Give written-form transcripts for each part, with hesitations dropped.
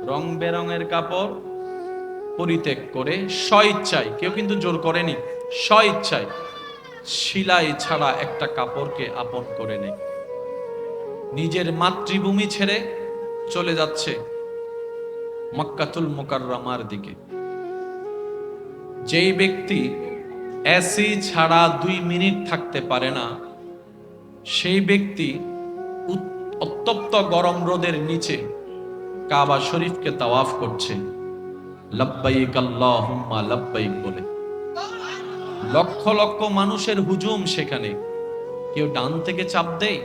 রং বেরঙের কাপড় পরিত্যাগ করে স্বইচ্ছায়, কেউ কিন্তু জোর করেনি, স্বইচ্ছায় শিলাই ছাড়া একটা কাপড়কে আপন করে নেয়। নিজের মাতৃভূমি ছেড়ে চলে যাচ্ছে মক্কাতুল মুকাররমার দিকে। যেই ব্যক্তি এসি ছাড়া 2 মিনিট থাকতে পারে না, সেই ব্যক্তি উত্তপ্ত গরম রোদের নিচে কাবা শরীফকে তাওয়াফ করছে লব্বাইক আল্লাহুম্মা লব্বাইক বলে। লক্ষ লক্ষ মানুষের হুজুম সেখানে, কেউ ডান থেকে চাপ দেয়,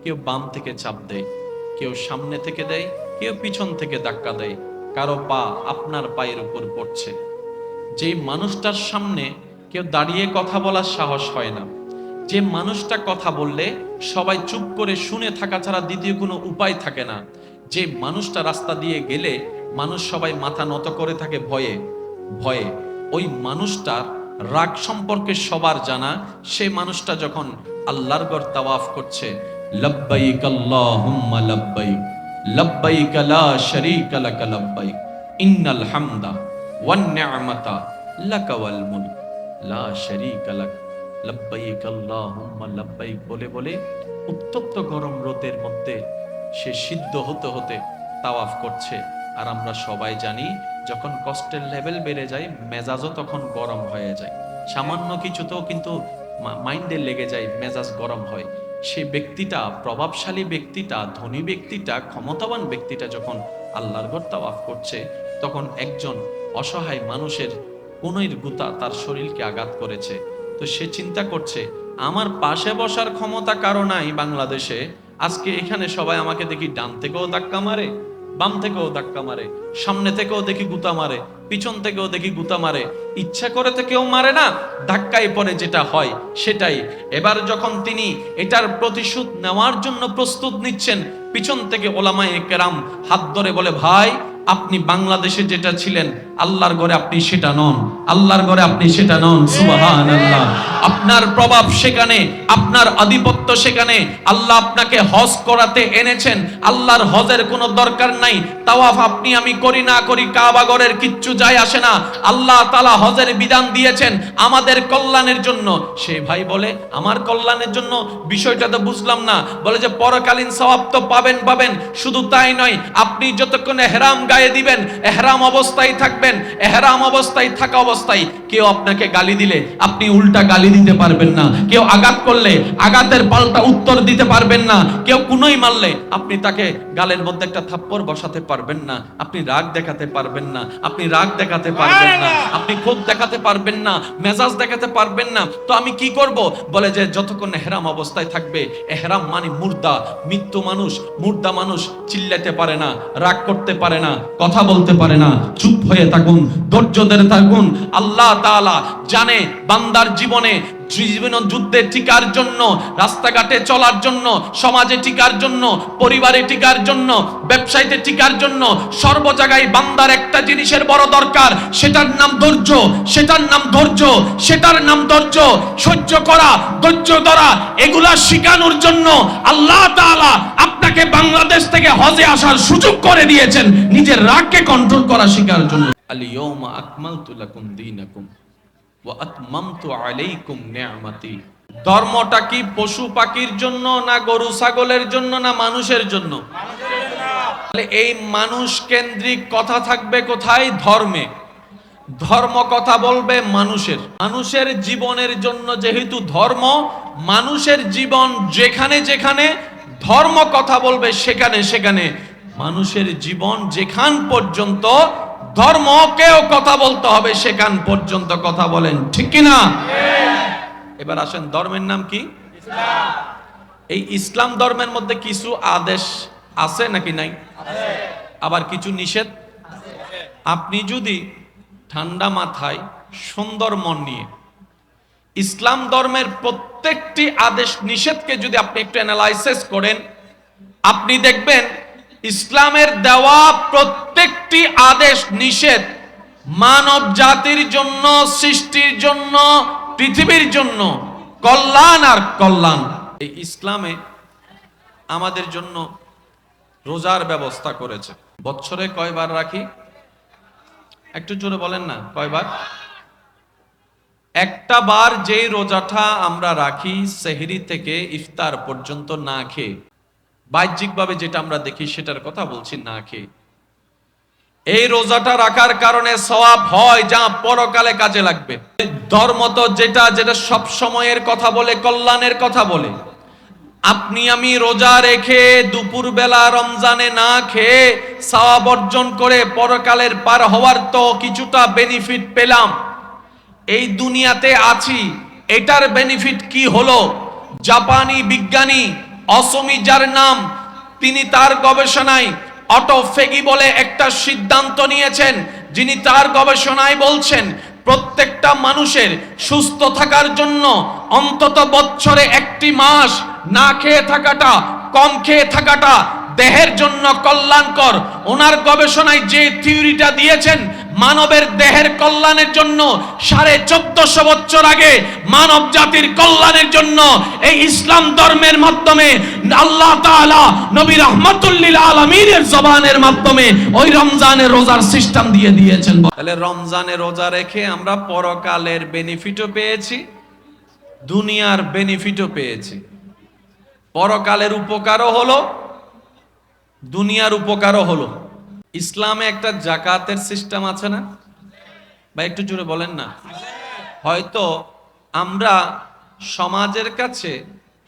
কেউ বাম থেকে চাপ দেয়, কেউ সামনে থেকে দেয়, কেউ পিছন থেকে ধাক্কা দেয়, কারো পা আপনার পায়ের উপর পড়ছে। যেই মানুষটার সামনে কেউ দাঁড়িয়ে কথা বলার সাহস হয় না, যে মানুষটা কথা বললে সবাই চুপ করে শুনে থাকা ছাড়া দ্বিতীয় কোনো উপায় থাকে না, যে মানুষটা রাস্তা দিয়ে গেলে মানুষ সবাই মাথা নত করে থাকে ভয়ে ভয়ে, ওই মানুষটার রাগ সম্পর্কে সবার জানা। সেই মানুষটা যখন আল্লাহর ঘর তাওয়াফ করছে, লব্বাইক আল্লাহুম্মা লব্বাইক লব্বাইক লা শারীকা লাক লব্বাইক ইন্নাল হামদা ওয়ান নি'মাতা লাকা ওয়াল মুলক লা শারীকা লাক লব্বাইক আল্লাহুম্মা লব্বাইক বলে বলে উত্তপ্ত গরম রোদের মধ্যে সে সিদ্ধ হতে হতে তাওয়াফ করছে। আর আমরা সবাই জানি, যখন কষ্টের লেভেল বেড়ে যায় মেজাজও তখন গরম হয়ে যায়, সামান্য কিছুতেও কিন্তু মাইন্ডে লেগে যায়, মেজাজ গরম হয়। সেই ব্যক্তিটা, প্রভাবশালী ব্যক্তিটা, ধনী ব্যক্তিটা, ক্ষমতাবান ব্যক্তিটা যখন আল্লাহর ঘর তাওয়াফ করছে, তখন একজন অসহায় মানুষের কোনইর গুতা তার শরীরকে আঘাত করেছে। তো সে চিন্তা করছে, আমার পাশে বসার ক্ষমতা কারো নাই বাংলাদেশে, আজকে এখানে সবাই আমাকে দেখি ডান থেকেও ধাক্কা মারে, বাম থেকেও ধাক্কা মারে, সামনে থেকেও দেখি গুতা মারে, পিছন থেকেও দেখি গুতা মারে, ইচ্ছা করে তো কেউ মারে না, ধাক্কায় পরে যেটা হয় সেটাই। এবার যখন তিনি এটার প্রতিশোধ নেওয়ার জন্য প্রস্তুত নিচ্ছেন, পিছন থেকে ওলামায়ে কেরাম হাত ধরে বলে, ভাই আপনি বাংলাদেশে যেটা ছিলেন আল্লাহর ঘরে আপনি সেটা নন, আল্লাহর ঘরে আপনি সেটা নন। সুবহানাল্লাহ। আপনার প্রভাব সেখানে, আপনার আধিপত্য সেখানে, আল্লাহ আপনাকে হজ করাতে এনেছেন, আল্লাহর হজের কোনো দরকার নাই। তাওয়াফ আপনি আমি করি না করি কাবা ঘরের কিচ্ছু যায় আসে না, আল্লাহ তাআলা হজের বিধান দিয়েছেন আমাদের কল্যাণের জন্য। সে ভাই বলে, আমার কল্যাণের জন্য? বিষয়টা তো বুঝলাম না। বলে যে পরকালীন সওয়াব তো পাবেন পাবেন, শুধু তাই নয়, আপনি যতক্ষণ ইহরাম গায়ে দিবেন, ইহরাম অবস্থায় থাকবেন, ইহরাম অবস্থায় থাকা অবস্থায় কেউ আপনাকে গালি দিলে আপনি উল্টা গালি দিতে পারবেন না, কেউ আঘাত করলে আঘাতের পাল্টা উত্তর দিতে পারবেন না, কেউ কুনোই মারলে আপনি তাকে গালের মধ্যে একটা থাপ্পড় বসাতে পারবেন না, আপনি রাগ দেখাতে পারবেন না, আপনি রাগ দেখাতে পারবেন না, আপনি ক্ষোভ দেখাতে পারবেন না, মেজাজ দেখাতে পারবেন না। তো আমি কি করব? বলে যে যতক্ষণ ইহরাম অবস্থায় থাকবে, ইহরাম মানে মুর্দা, মৃত্যু মানুষ, মুর্দা মানুষ চিল্লাতে পারে না, রাগ করতে পারে না, কথা বলতে পারে না, চুপ হয়ে থাকুন, ধৈর্য ধরে থাকুন। আল্লাহ তাআলা জানে বান্দার জীবনে যুদ্ধে টিকার জন্য, রাস্তাঘাটে চলার জন্য, সমাজে টিকার জন্য, পরিবারে টিকার জন্য, ব্যবসায়ীতে টিকার জন্য, সর্ব জায়গায় বান্দার একটা জিনিসের বড় দরকার, সেটার নাম ধৈর্য, সেটার নাম ধৈর্য, সেটার নাম ধৈর্য। সহ্য করা, ধৈর্য ধরা, এগুলা শিখানোর জন্য আল্লাহ তাআলা আপনাকে বাংলাদেশ থেকে হজে আসার সুযোগ করে দিয়েছেন, নিজের রাগকে কন্ট্রোল করা শেখার জন্য। আল-ইয়াওমা আকমালতু লাকুম দীনাকুম ওয়া আতমামতু আলাইকুম নি'মাতি। ধর্মটা কি পশু পাখির জন্য, না গরু ছাগলের জন্য, না মানুষের জন্য? তাহলে এই মানুষ কেন্দ্রিক কথা থাকবে কোথায়? ধর্মে। ধর্ম কথা বলবে মানুষের, মানুষের জীবনের জন্য। যেহেতু ধর্ম, মানুষের জীবন যেখানে যেখানে ধর্ম কথা বলবে সেখানে সেখানে মানুষের জীবন যেখান পর্যন্ত ধর্মকেও কথা বলতে হবে সেখান পর্যন্ত কথা বলেন, ঠিক কি না? এবার আসেন, ধর্মের নাম কি? ইসলাম। এই ইসলাম ধর্মের মধ্যে কিছু আদেশ আছে নাকি নাই? আবার কিছু নিষেধ আছে। আপনি যদি ঠান্ডা মাথায় সুন্দর মন নিয়ে ইসলাম ধর্মের প্রত্যেকটি আদেশ নিষেধকে যদি আপনি একটু অ্যানালাইসিস করেন, আপনি দেখবেন ইসলামের দেওয়া প্রত্যেকটি আদেশ নিষেধ মানব জাতির জন্য, সৃষ্টির জন্য, পৃথিবীর জন্য কল্যাণ আর কল্যাণ। এই ইসলামে আমাদের জন্য রোজার ব্যবস্থা করেছে। বছরে কয়বার রাখি? একটু জোরে বলেন না, কয়বার? একটা বার যেই রোজাটা আমরা রাখি সেহরি থেকে ইফতার পর্যন্ত না খেয়ে, বাহ্যিকভাবে যেটা আমরা দেখি সেটার কথা বলছি, না খেয়ে, এই রোজাটা রাখার কারণে সওয়াব হয় যা পরকালে কাজে লাগবে। ধর্ম তো যেটা যেটা সব সময়ের কথা বলে, কল্যাণের কথা বলে। আপনি আমি রোজা রেখে দুপুর বেলা রমজানে না খেয়ে সওয়াব অর্জন করে পরকালের পার হওয়ার তো কিছুটা বেনিফিট পেলাম। এই দুনিয়াতে আছি, এটার বেনিফিট কি হলো? জাপানি বিজ্ঞানী অসমি, যার নাম, তিনি তার গবেষণায় অটোফেগি বলে একটা সিদ্ধান্ত নিয়েছেন, যিনি তার গবেষণায় বলছেন প্রত্যেকটা মানুষের সুস্থ থাকার জন্য অন্তত বছরে একটি মাস না খেয়ে থাকাটা, কম খেয়ে থাকাটা দেহের জন্য কল্যাণকর। ওনার গবেষণায় যে থিওরিটা দিয়েছেন, মানবের দেহের কল্যাণের জন্য 1450 বছর আগে মানব জাতির কল্যাণের জন্য এই ইসলাম ধর্মের মাধ্যমে আল্লাহ তাআলা নবী রাহমাতুল লিল আলামিনের জবানের মাধ্যমে ওই রমজানের রোজার সিস্টেম দিয়ে দিয়েছেন। তাহলে রমজানে রোজা রেখে আমরা পরকালের বেনিফিটও পেয়েছি, দুনিয়ার বেনিফিটও পেয়েছি। পরকালের উপকারও হলো, দুনিয়ার উপকারও হলো। ইসলামে একটা জাকাতের সিস্টেম আছে না বা একটু জোরে বলেন না? হয়তো আমরা সমাজের কাছে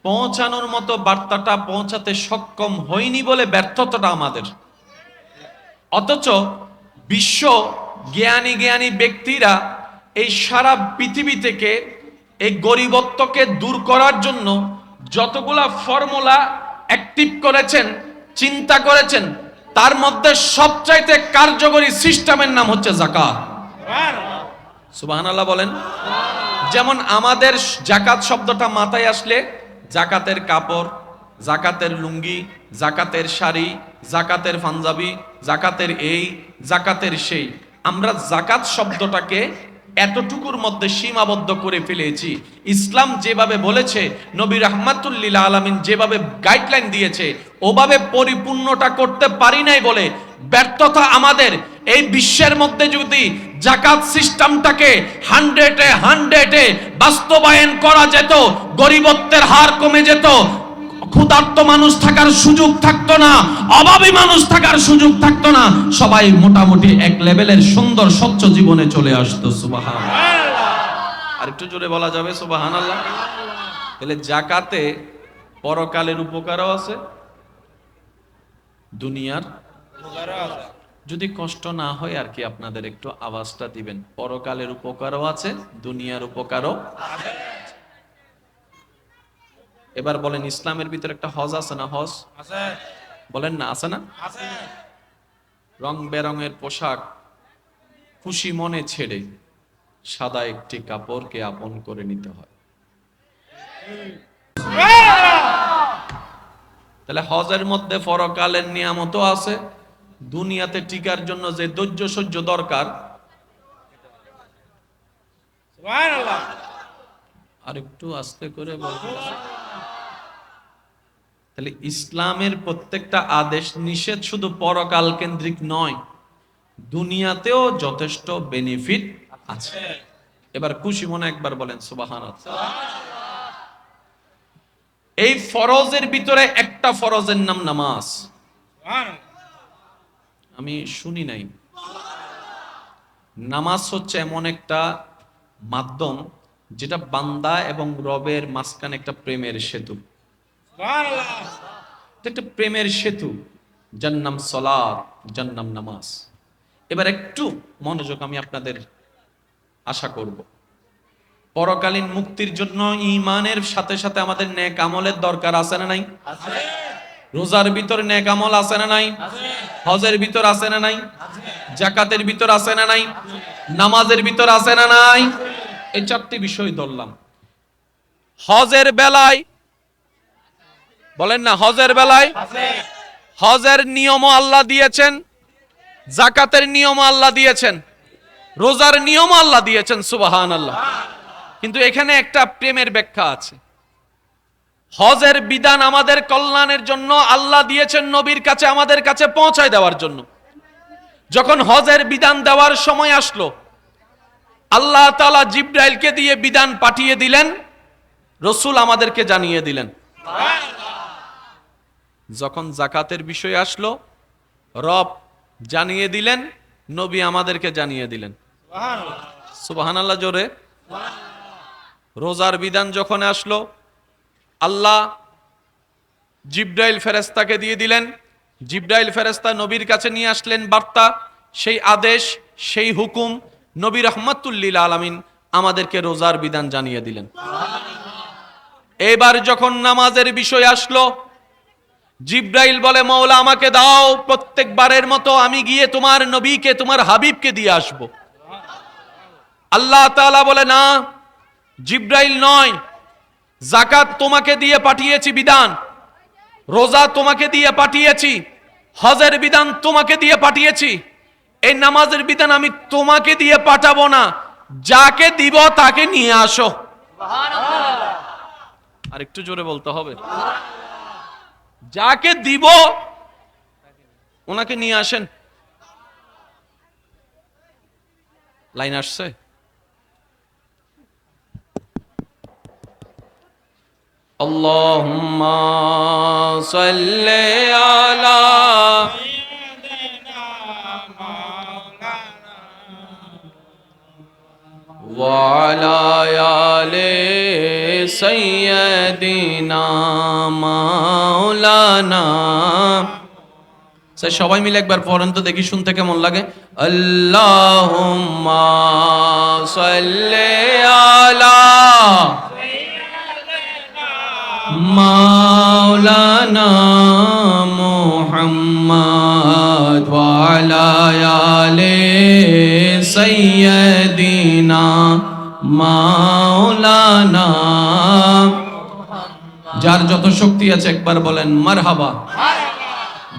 পৌঁছানোর মতো বার্তাটা পৌঁছাতে সক্ষম হইনি বলে ব্যর্থতাটা আমাদের। অথচ বিশ্ব জ্ঞানী জ্ঞানী ব্যক্তিরা এই সারা পৃথিবী থেকে এই গরিবত্বকে দূর করার জন্য যতগুলা ফর্মুলা অ্যাক্টিভ করেছেন, চিন্তা করেছেন, তার মধ্যে সবচাইতে কার্যকরী সিস্টেমের নাম হচ্ছে যাকাত। সুবহানাল্লাহ বলেন। যেমন আমাদের যাকাত শব্দটা মাথায় আসলে যাকাতের কাপড়, যাকাতের লুঙ্গি, যাকাতের শাড়ি, যাকাতের পাঞ্জাবি, যাকাতের এই, যাকাতের সেই। আমরা যাকাত শব্দটাকে এতটুকুর মধ্যে সীমাবদ্ধ করে ফেলেছি। ইসলাম যেভাবে বলেছে, নবী রাহমাতুল লিল আলামিন যেভাবে গাইডলাইন দিয়েছে, ওভাবে পরিপূর্ণটা করতে পারি নাই বলে ব্যর্থতা আমাদের। এই বিশ্বের মধ্যে যদি যাকাত সিস্টেমটাকে 100-এ বাস্তবায়ন করা যেত, গরিবত্বের হার কমে যেত, ক্ষুধার্ত মানুষ থাকার সুযোগ থাকতো না, অভাবী মানুষ থাকার সুযোগ থাকতো না, সবাই মোটামুটি এক লেভেলের সুন্দর স্বচ্ছ জীবনে চলে আসতো। সুবহানাল্লাহ। আর একটু জোরে বলা যাবে সুবহানাল্লাহ? তাহলে যাকাতে পরকালের উপকারও আছে, দুনিয়ার উপকারও আছে। যদি কষ্ট না হয় আর কি, আপনাদের একটু আওয়াজটা দিবেন। পরকালের উপকারও আছে, দুনিয়ার উপকারও আছে। এবার বলেন, ইসলামের ভিতরে একটা হজ আছে না? হজ আছে, বলেন না, আছে না? আছে। রং বেরঙের পোশাক খুশি মনে ছেড়ে সাদা একটি কাপড়কে আপন করে নিতে হয়। তাহলে হজের মধ্যে পরকালের নিয়ামতও আছে, দুনিয়াতে টিকার জন্য যে ধৈর্য সহ্য দরকার। সুবহানাল্লাহ। আর একটু আস্তে করে বলতে। তাহলে ইসলামের প্রত্যেকটা আদেশ নিষেধ শুধু পরকাল কেন্দ্রিক নয়, দুনিয়াতেও যথেষ্ট বেনিফিট আছে। এবার খুশি মনে একবার বলেন সুবহানাল্লাহ। এই ফরজের ভিতরে একটা ফরজের নাম নামাজ। আমি শুনি নাই। নামাজ হচ্ছে এমন একটা মাধ্যম যেটা বান্দা এবং রবের মাঝখানে একটা প্রেমের সেতু। একটা প্রেমের সেতু, যার নাম সালাত, যার নাম নামাজ। এবার একটু মনোযোগ আমি আপনাদের আশা করব। পরকালীন মুক্তির জন্য ঈমানের সাথে সাথে আমাদের নেক আমলের দরকার আছে না নাই? আছে। রোজার ভিতর নেক আমল আছে না নাই? আছে। হজের ভিতর আছে না নাই? আছে। যাকাতের ভিতর আছে না নাই? আছে। নামাজের ভিতর আছে না নাই? এই চারটি বিষয় ধরলাম। হজের বেলায় বলেন না, হজের বেলায় হজের নিয়মও আল্লাহ দিয়েছেন, যাকাতের নিয়মও আল্লাহ দিয়েছেন, রোজার নিয়মও আল্লাহ দিয়েছেন। সুবহানাল্লাহ। কিন্তু এখানে একটা প্রেমের ব্যাখ্যা আছে। হজের বিধান আমাদের কল্যাণের জন্য আল্লাহ দিয়েছেন, নবীর কাছে আমাদের কাছে পৌঁছায় দেওয়ার জন্য। যখন হজের বিধান দেওয়ার সময় আসলো, আল্লাহ তাআলা জিবরাইলকে দিয়ে বিধান পাঠিয়ে দিলেন, রসূল আমাদেরকে জানিয়ে দিলেন। যখন যাকাতের বিষয় আসলো, রব জানিয়ে দিলেন, নবী আমাদেরকে জানিয়ে দিলেন। সুবহানাল্লাহ জোরে। রোজার বিধান যখন আসলো, আল্লাহ জিবরাইল ফেরেশতাকে দিয়ে দিলেন, জিবরাইল ফেরেশতা নবীর কাছে নিয়ে আসলেন বার্তা, সেই আদেশ, সেই হুকুম, নবী রাহমাতুল লিল আলামিন আমাদেরকে রোজার বিধান জানিয়ে দিলেন। এবার যখন নামাজের বিষয় আসলো, জিবরাইল বলে, মওলা আমাকে দাও, প্রত্যেকবারের মতো আমি গিয়ে তোমার নবীকে, তোমার হাবিবকে দিয়ে আসব। আল্লাহ তাআলা বলে, না জিবরাইল নয়, যাকাত তোমাকে দিয়ে পাঠিয়েছি বিধান, রোজা তোমাকে দিয়ে পাঠিয়েছি, হজের বিধান তোমাকে দিয়ে পাঠিয়েছি, এই নামাজের বিধান আমি তোমাকে দিয়ে পাঠাবো না, যাকে দিব তাকে নিয়ে আসো। আর একটু জোরে বলতে হবে, যাকে দিব ওনাকে নিয়ে আসেন। লাইন আসছে? আল্লাহুম্মা সাল্লি আলা ওয়া আলা আলি সাইয়্যিদিনা মাওলানা। সবাই মিলে একবার পড়েন তো দেখি, শুনতে কেমন লাগে। আল্লাহুম্মা সাল্লি আলা মাওলানা মুহাম্মদ ওয়া আলা আলি সাইয়্যিদিনা মাওলানা। যার যত শক্তি আছে একবার বলেন মারহাবা।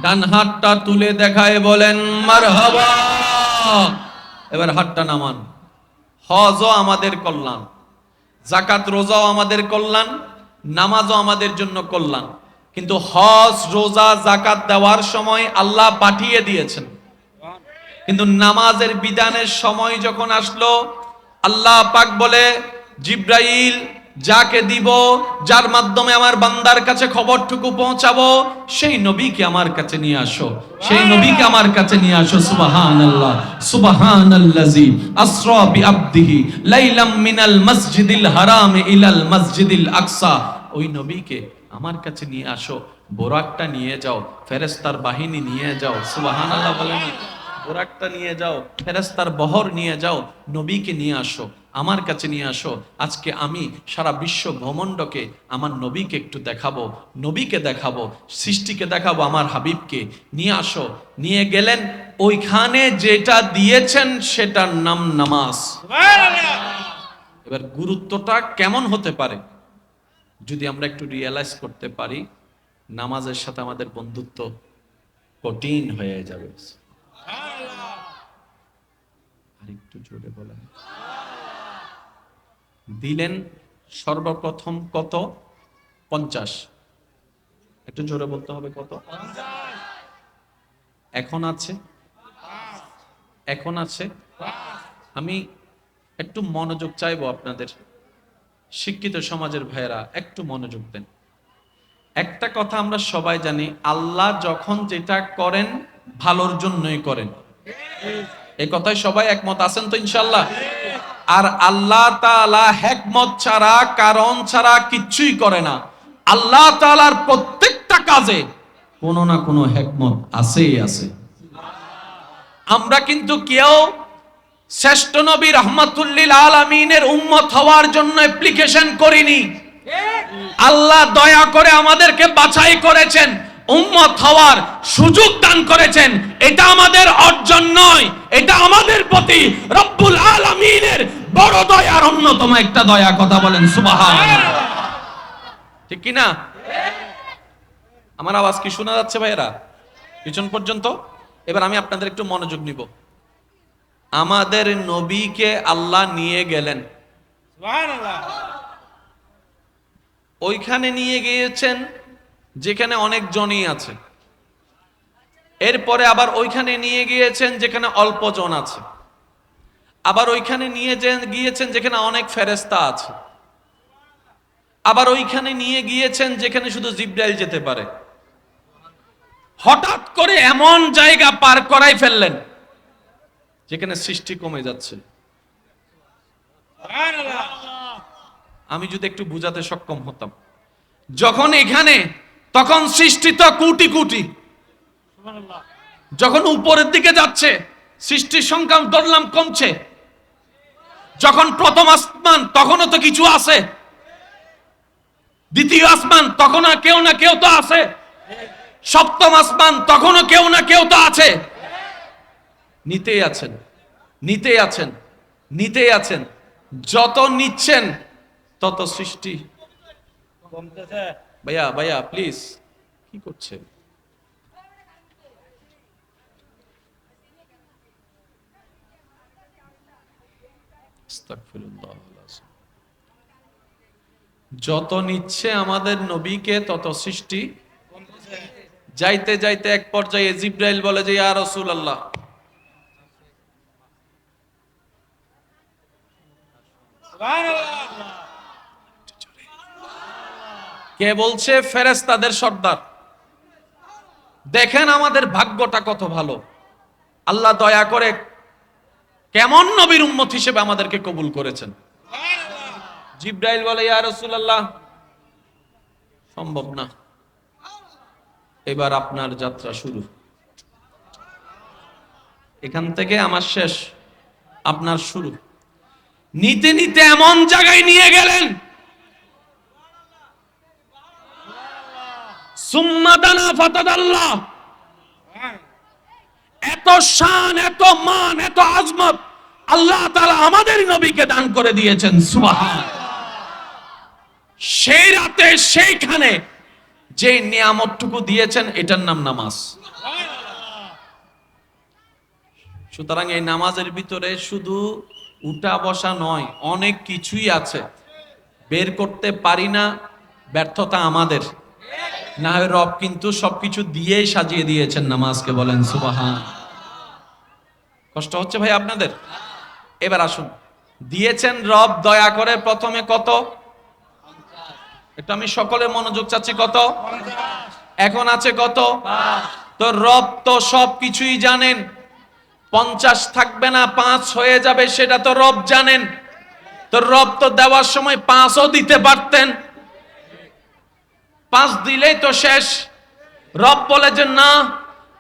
ডান হাতটা তুলে দেখায় বলেন মারহাবা। এবার হাতটা নামান। হজও আমাদের কল্যাণ, যাকাত রোজাও আমাদের কল্যাণ, নামাজও আমাদের জন্য কল্যাণ। কিন্তু হজ, রোজা, যাকাত দেওয়ার সময় আল্লাহ পাঠিয়ে দিয়েছেন, কিন্তু নামাজের বিধানের সময় যখন আসলো, আল্লাহ পাক বলে, জিবরাইল যাকে দিব, যার মাধ্যমে আমার বান্দার কাছে খবরটুকু পৌঁছাবো, সেই নবীকে আমার কাছে নিয়ে আসো, সেই নবীকে আমার কাছে নিয়ে আসো। সুবহানাল্লাহ, সুবহানাল্লাযী আসরা বিআবদিহি লাইলাম মিনাল মসজিদিল হারাম ইলাল মসজিদিল আকসা। ওই নবীকে আমার কাছে নিয়ে আসো, বোরাকটা নিয়ে যাও, ফেরেশতার বাহিনী নিয়ে যাও। সুবহানাল্লাহ বলেন, বোরাকটা নিয়ে যাও, ফেরেশতার বহর নিয়ে যাও, নবীকে নিয়ে আসো, আমার কাছে নিয়ে আসো। আজকে আমি সারা বিশ্ব ভ্রমণ্ডকে আমার নবীকে একটু দেখাবো, নবীকে দেখাবো, সৃষ্টিকে দেখাবো, আমার হাবিবকে নিয়ে আসো। নিয়ে গেলেন, ওইখানে যেটা দিয়েছেন সেটার নাম নামাজ। এবার গুরুত্বটা কেমন হতে পারে যদি আমরা একটু রিয়েলাইজ করতে পারি, নামাজের সাথে আমাদের বন্ধুত্ব কঠিন হয়ে যাবে। আর একটু জোরে বলেন। দিলেন সর্বপ্রথম কত? 50। একটু জোরে বলতে হবে, কত? এখন আছে, এখন আছে। আমি একটু মনোযোগ চাইবো আপনাদের, শিক্ষিত সমাজের ভাইয়েরা একটু মনোযোগ দেন। একটা কথা আমরা সবাই জানি, আল্লাহ যখন যেটা করেন ভালোর জন্যই করেন, এই কথায় সবাই একমত আছেন তো ইনশাআল্লাহ? আর আল্লাহ তাআলা হিকমত ছাড়া, কারণ ছাড়া কিচ্ছুই করে না। আল্লাহ তাআলার প্রত্যেকটা কাজে কোনো না কোনো হিকমত আছেই আছে। আমরা কিন্তু কেউ শ্রেষ্ঠ নবী রাহমাতুল লিল আলামিনের উম্মত হওয়ার জন্য অ্যাপ্লিকেশন করিনি। আল্লাহ দয়া করে আমাদেরকে বাছাই করেছেন, উম্মত হওয়ার সুযোগ দান করেছেন। এটা আমাদের অর্জন নয়, এটা আমাদের প্রতি রব্বুল আলামিনের বড় দয়ার অন্যতম একটা দয়া। কথা বলেন সুবহানাল্লাহ, ঠিক কি না? আমার আওয়াজ কি শোনা যাচ্ছে ভাইয়েরা পিছন পর্যন্ত? এবার আমি আপনাদের একটু মনোযোগ নিব। আমাদের নবীকে আল্লাহ নিয়ে গেলেন, সুবহানাল্লাহ। ওইখানে নিয়ে গিয়েছেন যেখানে অনেক জনই আছে। এরপরে আবার ওইখানে নিয়ে গিয়েছেন যেখানে অল্প জন আছে, আবার ওইখানে নিয়ে গিয়েছেন যেখানে অনেক ফেরেশতা আছে, আবার ওইখানে নিয়ে গিয়েছেন যেখানে শুধু জিবরাইল যেতে পারে। হঠাৎ করে এমন জায়গা পার করাই ফেললেন যেখানে সৃষ্টি কমে যাচ্ছে। আমি যদি একটু বুঝাতে সক্ষম হতাম, যখন এখানে, তখন সৃষ্টি তো কোটি কোটি, যখন উপরের দিকে যাচ্ছে সৃষ্টির সংখ্যা ধরলাম কমছে, যখন প্রথম আসমান তখনও তো কিছু আছে, দ্বিতীয় আসমান তখনও কেউ না কেউ তো আছে, সপ্তম আসমান তখনও কেউ না কেউ তো আছে। নিতেই আছেন, নিতেই আছেন, নিতেই আছেন, যত নিচ্ছেন তত সৃষ্টি কমতেছে। ভাইয়া ভাইয়া প্লিজ, কি করছে? যত নিচ্ছে আমাদের নবীকে তত সৃষ্টি যাইতে যাইতে এক পর্যায়ে জিবরাইল বলে যে ইয়া রাসূলুল্লাহ, কে বলছে? ফেরেশতাদের সর্দার। দেখেন আমাদের ভাগ্যটা কত ভালো, আল্লাহ দয়া করে কেমন নবীর উম্মত হিসেবে আমাদেরকে কবুল করেছেন। জিবরাইল বলে ইয়া রাসূলুল্লাহ, সম্ভব না, এবার আপনার যাত্রা শুরু, এখান থেকে আমার শেষ, আপনার শুরু। নিতে নিতে এমন জায়গায় নিয়ে গেলেন, সুম্মা দানা ফাতাদাল্লাহ, এত শান, এত মান, এত আজমত আল্লাহ তাআলা আমাদের নবীকে দান করে দিয়েছেন। সুবহানাল্লাহ। সেই রাতে সেইখানে যে নিয়ামতটুকু দিয়েছেন এটার নাম নামাজ। সুতরাং এই নামাজের ভিতরে শুধু উঠা বসা নয়, অনেক কিছুই আছে, বের করতে পারি না, ব্যর্থতা আমাদের না হয়। রব কিন্তু সবকিছু দিয়েই সাজিয়ে দিয়েছেন নামাজকে, বলেন সুবহান। কষ্ট হচ্ছে ভাই আপনাদের? এবার আসুন, দিয়েছেন রব দয়া করে প্রথমে কত? একটু আমি সকলের মনোযোগ চাচ্ছি, কত? এখন আছে কত? তো রব তো সবকিছুই জানেন, 50 থাকবে না 5 হয়ে যাবে সেটা তো রব জানেন। তো রব তো দেওয়ার সময় 5ও দিতে পারতেন, 5 দিলেই তো শেষ। রব বলে যে না,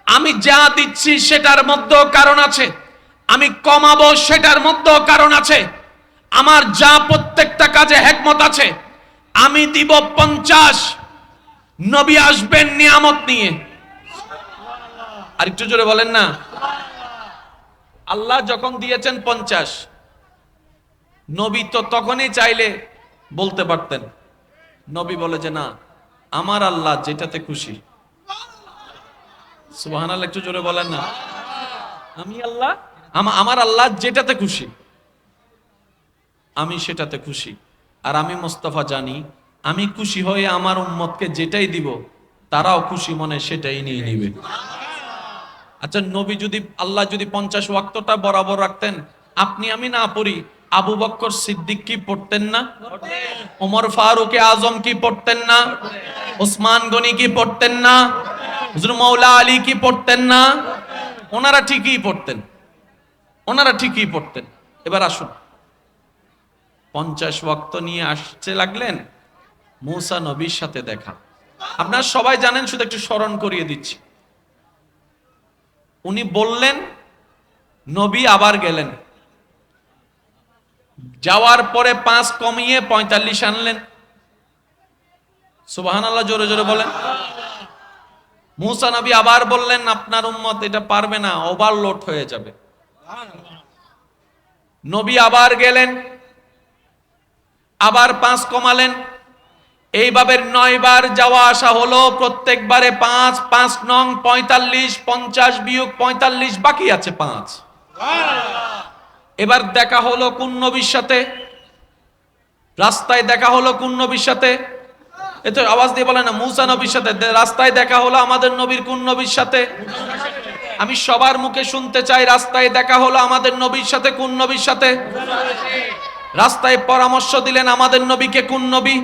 আমি যা দিচ্ছি সেটার মধ্যেও কারণ আছে, আমি কমাবো সেটার মধ্যেও কারণ আছে, আমার যা প্রত্যেকটা কাজে হিকমত আছে। আমি দিব 50, নবী আসবেন নিয়ামত নিয়ে। আরেকটু জোরে বলেন না। আল্লাহ যখন দিয়েছেন 50, নবী তো তখনই চাইলে বলতে পারতেন। নবী বলে যে না, আমার আল্লাহ যেটাতে খুশি। সুবহানাল্লাহ, একটু জোরে বলেন না। আমি আল্লাহ, আমার আল্লাহ যেটাতে খুশি আমি সেটাতে খুশি। আর আমি মোস্তফা জানি, আমি খুশি হয়ে আমার উম্মতকে যেটাই দিব তারাও খুশি মনে সেটাই নিয়ে নিবে। আচ্ছা, নবী যদি, আল্লাহ যদি 50 ওয়াক্তটা বরাবর রাখতেন, আপনি আমি না পড়ি, আবু বকর সিদ্দিক কি পড়তেন না? ওমর ফারুক আজম কি পড়তেন না? ওসমান গনি কি পড়তেন না? হুজুর মাওলা আলী কি পড়তেন না? ওনারা ঠিকই পড়তেন, ওনারা ঠিকই পড়তেন। এবার আসুন, 50 ওয়াক্ত নিয়ে আসতে লাগলেন, মূসা নবীর সাথে দেখা। আপনারা সবাই জানেন, শুধু একটু স্মরণ করিয়ে দিচ্ছি। উনি বললেন, নবী আবার গেলেন, যাওয়ার পরে 5 কমিয়ে 45 আনলেন। সুবহানাল্লাহ, জোরে জোরে বলেন। মূসা নবী আবার বললেন, আপনার উম্মত এটা পারবে না, ওভারলোড হয়ে যাবে। নবী আবার গেলেন, আবার 5 কমালেন। এইভাবে 9 বার যাওয়া আসা হলো, প্রত্যেকবারে 5 5 নং 45, 50 বিয়োগ 45 বাকি আছে 5। এবার দেখা হলো কোন নবীর সাথে? রাস্তায় দেখা হলো কোন নবীর সাথে? এতো আওয়াজ দিয়ে বলে না মুসা নবীর সাথে রাস্তায় দেখা হলো আমাদের নবীর কোন নবীর সাথে? আমি সবার মুখে শুনতে চাই, রাস্তায় দেখা হলো আমাদের নবীর সাথে কোন নবীর সাথে? রাস্তায় পরামর্শ দিলেন আমাদের নবীকে কোন নবী?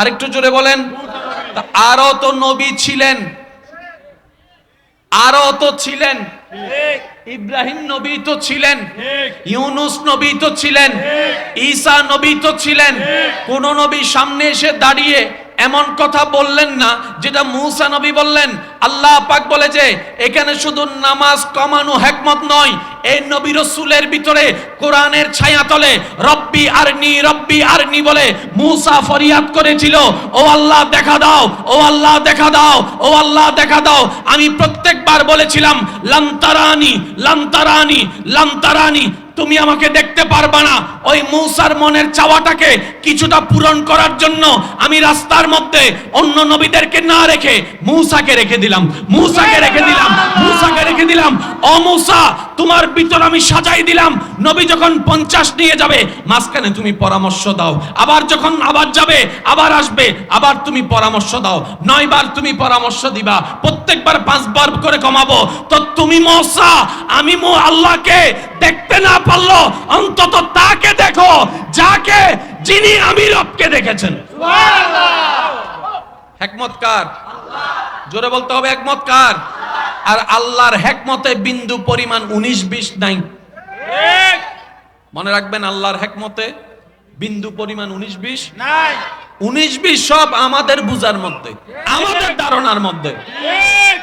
আরেকটু জোরে বলেন। আরো তো নবী ছিলেন, আরো তো ছিলেন। ইব্রাহিম নবী তো ছিলেন, ইউনুস নবী তো ছিলেন, ঈসা নবী তো ছিলেন। কোন নবী সামনে এসে দাঁড়িয়ে এমন কথা বললেন না যেটা মুসা নবী বললেন। আল্লাহ পাক বলে যে এখানে শুধু নামাজ কমানো হিকমত নয়, এই নবী রাসূলের ভিতরে কোরআনের ছায়াতলে রব্বি আরনি বলে মুসা ফরিয়াদ করেছিল, ও আল্লাহ দেখা দাও, ও আল্লাহ দেখা দাও, ও আল্লাহ দেখা দাও। আমি প্রত্যেকবার বলেছিলাম লান্তারানি লান্তারানি লান্তারানি, তুমি আমাকে দেখতে পারবা না। ওই মূসার মনের চাওয়াটাকে কিছুটা পূরণ করার জন্য আমি রাস্তার মধ্যে অন্য নবীদেরকে না রেখে মূসাকে রেখে দিলাম, মূসাকে রেখে দিলাম, মূসাকে রেখে দিলাম। ও মূসা, তোমার ভিতর আমি সাজাই দিলাম। নবী যখন 50 নিয়ে যাবে মাঝখানে তুমি পরামর্শ দাও, আবার যখন আবার যাবে আবার আসবে আবার তুমি পরামর্শ দাও। 9 বার তুমি পরামর্শ দিবা, প্রত্যেকবার 5 বার করে কমাবো। তো তুমি মূসা, আমি আল্লাহকে দেখতে না পারলো অন্তত তাকে দেখো যাকে যিনি আমি রবকে দেখেছেন। সুবহানাল্লাহ। হিকমত কার? জোরে বলতে হবে হিকমত কার? আর আল্লাহর হিকমতে বিন্দু পরিমাণ 19-20 নাই। ঠিক মনে রাখবেন, আল্লাহর হিকমতে বিন্দু পরিমাণ 19-20 নাই। 19-20 সব আমাদের বুঝার মধ্যে, আমাদের ধারণার মধ্যে।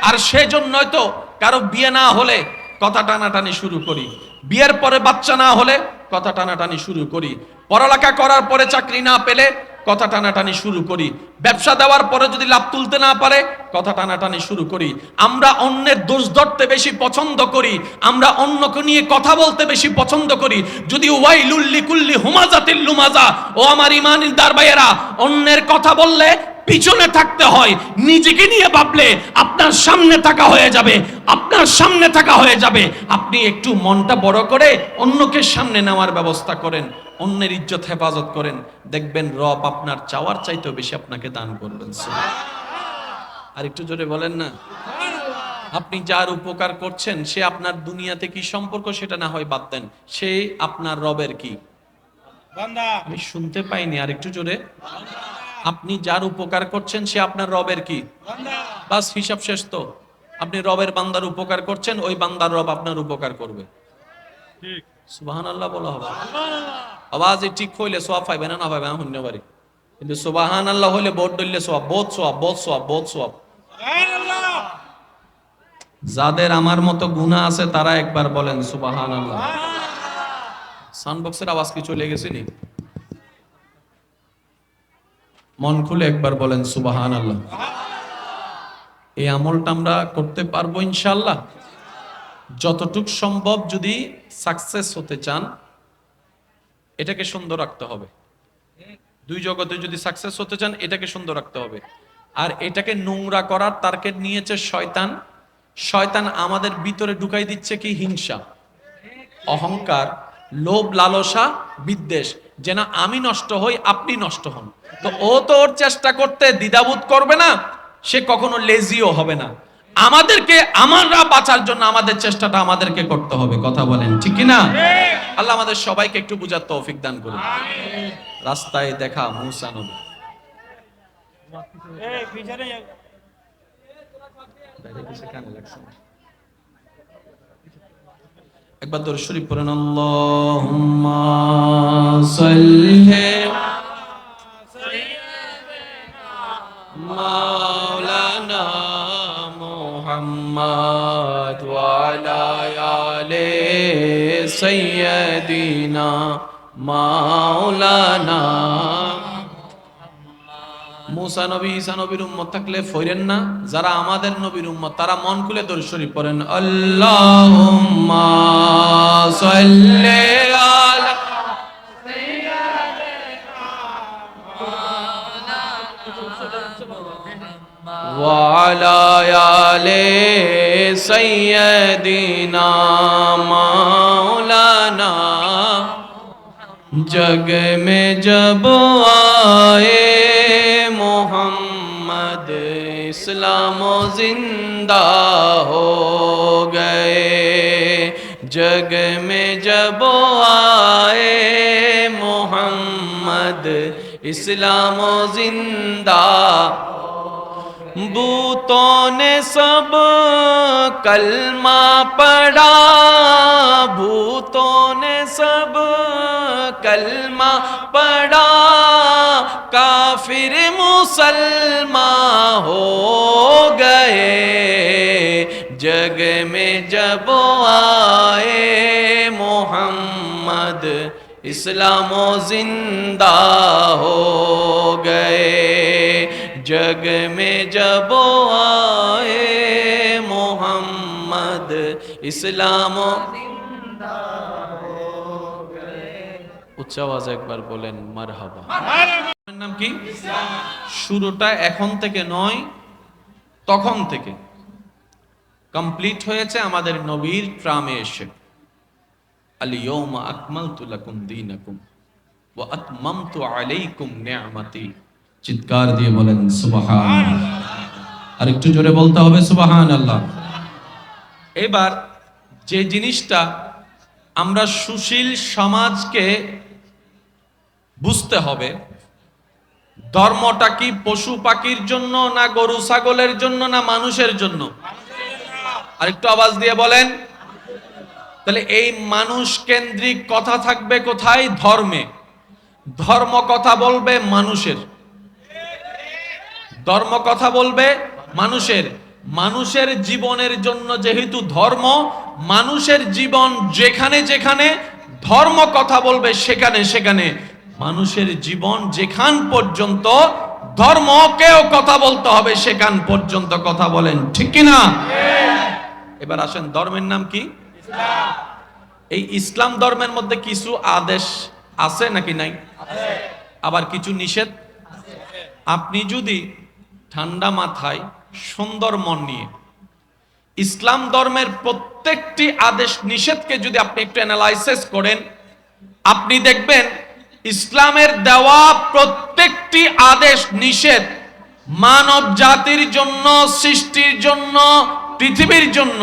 আর সেজন্যই তো কারো বিয়ে না হলে কথা টানাটানি শুরু করি, বিয়ের পরে বাচ্চা না হলে কথা টানাটানি শুরু করি, পড়ালেখা করার পরে চাকরি না পেলে কথা টানাটানি শুরু করি, ব্যবসা দেওয়ার পরে যদি লাভ তুলতে না পারে কথা টানাটানি শুরু করি। আমরা অন্যের দোষ ধরতে বেশি পছন্দ করি, আমরা অন্যকে নিয়ে কথা বলতে বেশি পছন্দ করি। যদি ওয়াইলুল লিকুল্লি হুমাজাতিল লুমাজা, ও আমার ঈমানদার ভাইয়েরা, অন্যের কথা বললে পিছনে থাকতে হয়, নিজেকে নিয়ে ভাবলে আপনার সামনে থাকা হয়ে যাবে, আপনার সামনে থাকা হয়ে যাবে। আপনি একটু মনটা বড় করে অন্যকে সামনে নেওয়ার ব্যবস্থা করেন, অন্যের ইজ্জত হেফাজত করেন, দেখবেন রব আপনার চাওয়ার চাইতেও বেশি আপনাকে দান করবেন। আর একটু জোরে বলেন না। আপনি যার উপকার করছেন সে আপনার দুনিয়াতে কি সম্পর্ক সেটা না হয় বাদ দেন, সে আপনার রবের কি বান্দা। আমি শুনতে পাইনি, আর একটু জোরে। আপনি যার উপকার করছেন সে আপনার রবের কি বান্দা। বাস, হিসাব শেষ। তো আপনি রবের বান্দার উপকার করছেন, ওই বান্দার রব আপনার উপকার করবে। ঠিক সুবহানাল্লাহ বলা হবে। আওয়াজ ঠিক হইলে সওয়াব পাইবেন না পাইবেন শূন্য বাড়ি, কিন্তু সুবহানাল্লাহ হইলে বোধ ধরলে সওয়াব, বহুত সওয়াব, বহুত সওয়াব, বহুত সওয়াব। সুবহানাল্লাহ। যাদের আমার মতো গুনাহ আছে তারা একবার বলেন সুবহানাল্লাহ। সাউন্ড বক্সের আওয়াজ কি চলে গেছে নি? মন খুলে একবার বলেন সুবহানাল্লাহ। এই আমলটা আমরা করতে পারবো ইনশাআল্লাহ। যতটুক সম্ভব যদি সাকসেস হতে চান এটাকে সুন্দর রাখতে হবে। দুই জগতে যদি সাকসেস হতে চান এটাকে সুন্দর রাখতে হবে। আর এটাকে নোংরা করার টার্গেট নিয়েছে শয়তান। শয়তান আমাদের ভিতরে ঢুকাই দিচ্ছে কি হিংসা, অহংকার, লোভ, লালসা, বিদ্বেষ, যেন আমি নষ্ট হই আপনি নষ্ট হন। তো ও তো ওর চেষ্টা করতে দ্বিধাবোধ করবে না, সে কখনো লেজিও হবে না। আমাদেরকে আমরা বাঁচার জন্য আমাদের চেষ্টাটা আমাদেরকে করতে হবে। কথা বলেন ঠিক কি না? আল্লাহ আমাদের সবাইকে একটু বুঝার তৌফিক দান করুন। রাস্তায় দেখা মূসা নবী। একবার দরুদ শরীফ পড়েন। আল্লাহুম্মা সাল্লি মাওলানা মুহাম্মদ ওয়া আলা আলি সাইয়্যিদিনা মাওলানা। মুসা নবী, ঈসা নবীর উম্মত থাকলে ফইরেন না, যারা আমাদের নবীর উম্মত তারা মন খুলে দরুদ শরীফ পড়েন। আল্লাহুম্মা সাল্লি আলা ওয়া আলা আলি সাইয়্যিদিনা মাওলানা। जग में जब आए इस्लाम जिंदा हो गए, जग में जब आए मोहम्मद इस्लाम जिंदा। बूतों ने सब कलमा पढ़ा, भूतों ने सब कलमा पढ़ा, काफिर मुसलमान हो गए, जग में जब आए मोहम्मद इस्लाम जिंदा हो गए, जग में जब आए मोहम्मद इस्लाम जिंदा हो गए। উচ্চ আওয়াজে একবার বলেন মারহাবা। নাম কি? শুরুটা এখন থেকে নয়, তখন থেকে কমপ্লিট হয়েছে আমাদের নবীর ট্রামে এসে। আল ইয়াউমা আকমালতু লাকুম দীনাকুম ওয়া আতমামতু আলাইকুম নি'মাতি। চিৎকার দিয়ে বলেন সুবহানাল্লাহ। আর একটু জোরে বলতে হবে সুবহানাল্লাহ। এবার যে জিনিসটা আমরা সুশীল সমাজকে বুঝতে হবে, ধর্মটা কি পশু পাখির জন্য না গরু ছাগলের জন্য না মানুষের জন্য? আর একটু আওয়াজ দিয়ে বলেন। তাহলে এই মানুষ কেন্দ্রিক কথা থাকবে কোথায়? ধর্মে। ধর্ম কথা বলবে মানুষের, ধর্ম কথা বলবে মানুষের। মানুষের জীবনের জন্য যেহেতু ধর্ম, মানুষের জীবন যেখানে যেখানে ধর্ম কথা বলবে সেখানে সেখানে মানুষের জীবন যেখান পর্যন্ত ধর্মকেও কথা বলতে হবে সেখান পর্যন্ত কথা বলেন, ঠিক কি না? এবার আসেন, ধর্মের নাম কি? ইসলাম। এই ইসলাম ধর্মের মধ্যে কিছু আদেশ আছে নাকি নাই? আবার কিছু নিষেধ। আপনি যদি ঠান্ডা মাথায় সুন্দর মন নিয়ে ইসলাম ধর্মের প্রত্যেকটি আদেশ নিষেধকে যদি আপনি একটু অ্যানালাইসিস করেন, আপনি দেখবেন ইসলামের দেওয়া প্রত্যেকটি আদেশ নিষেধ মানব জাতির জন্য, সৃষ্টির জন্য, পৃথিবীর জন্য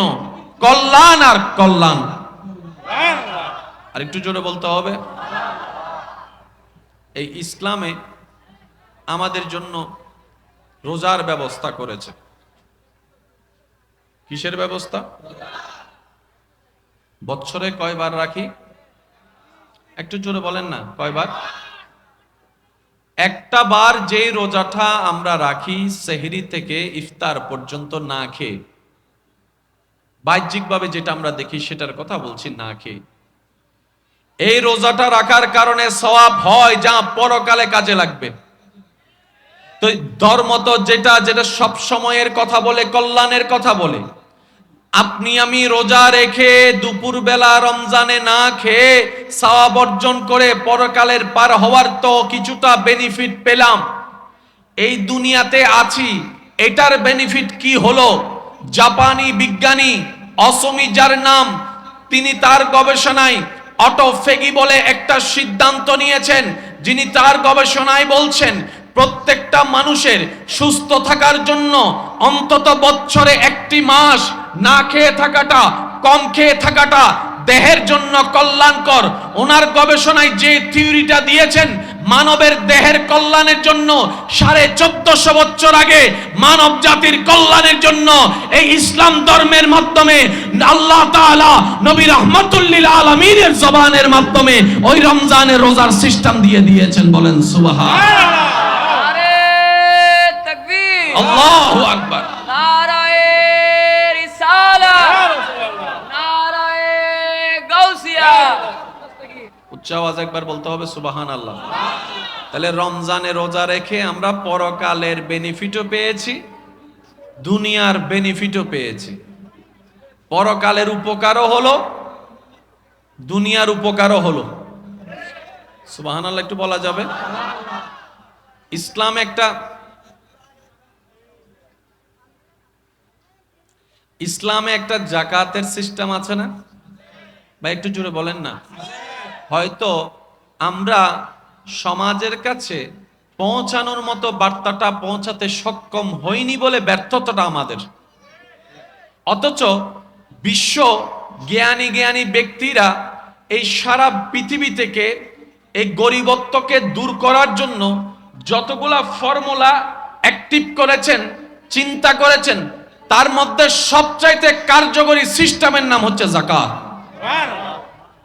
কল্যাণ আর কল্যাণ। আর একটু জোরে বলতে হবে। এই ইসলামে আমাদের জন্য রোজার ব্যবস্থা করেছে। কিসের ব্যবস্থা? বছরে কয়বার রাখি? একটু জোরে বলেন না, কয়বার? একটা বার যেই রোজাটা আমরা রাখি সেহরি থেকে ইফতার পর্যন্ত না খেয়ে, বাহ্যিকভাবে যেটা আমরা দেখি সেটার কথা বলছি, না খেয়ে। এই রোজাটা রাখার কারণে সওয়াব হয় যা পরকালে কাজে লাগবে। তো ধর্ম তো যেটা যেটা সব সময়ের কথা বলে, কল্যাণের কথা বলে। আপনি আমি রোজা রেখে দুপুর বেলা রমজানে না খেয়ে সওয়াব অর্জন করে পরকালের পার হওয়ার তো কিছুটা বেনিফিট পেলাম। এই দুনিয়াতে আছি, এটার বেনিফিট কি হলো? জাপানি বিজ্ঞানী অসমি, যার নাম, তিনি তার গবেষণায় অটোফেগি বলে একটা সিদ্ধান্ত নিয়েছেন, যিনি তার গবেষণায় বলছেন প্রত্যেকটা মানুষের সুস্থ থাকার জন্য অন্তত বছরে একটি মাস না খেয়ে থাকাটা, কম খেয়ে থাকাটা দেহের জন্য কল্যাণকর। ওনার গবেষণায় যে থিওরিটা দিয়েছেন, মানবের দেহের কল্যাণের জন্য 1450 বছর আগে মানব জাতির কল্যাণের জন্য এই ইসলাম ধর্মের মাধ্যমে আল্লাহ তাআলা নবী রাহমাতুল লিল আলামিনের জবানের মাধ্যমে ওই রমজানের রোজার সিস্টেম দিয়ে দিয়েছেন। বলেন সুবহানাল্লাহ। আল্লাহু আকবার। নারায়ে রিসালাত, নারায়ে গাউসিয়া। উচ্চ আওয়াজে একবার বলতে হবে সুবহানাল্লাহ। তাহলে রমজানে রোজা রেখে আমরা পরকালের বেনিফিটও পেয়েছি, দুনিয়ার বেনিফিটও পেয়েছি। পরকালের উপকারও হলো, দুনিয়ার উপকারও হলো। সুবহানাল্লাহ একটু বলা যাবে? ইসলামে একটা জাকাতের সিস্টেম আছে না? বা একটু জোরে বলেন না। হয়তো আমরা সমাজের কাছে পৌঁছানোর মতো বার্তাটা পৌঁছাতে সক্ষম হয়নি বলে ব্যর্থতাটা আমাদের। অথচ বিশ্ব জ্ঞানী জ্ঞানী ব্যক্তিরা এই সারা পৃথিবী থেকে এই গরিবত্বকে দূর করার জন্য যতগুলা ফর্মুলা অ্যাক্টিভ করেছেন, চিন্তা করেছেন, তার মধ্যে সবচাইতে কার্যকরী সিস্টেমের নাম হচ্ছে যাকাত।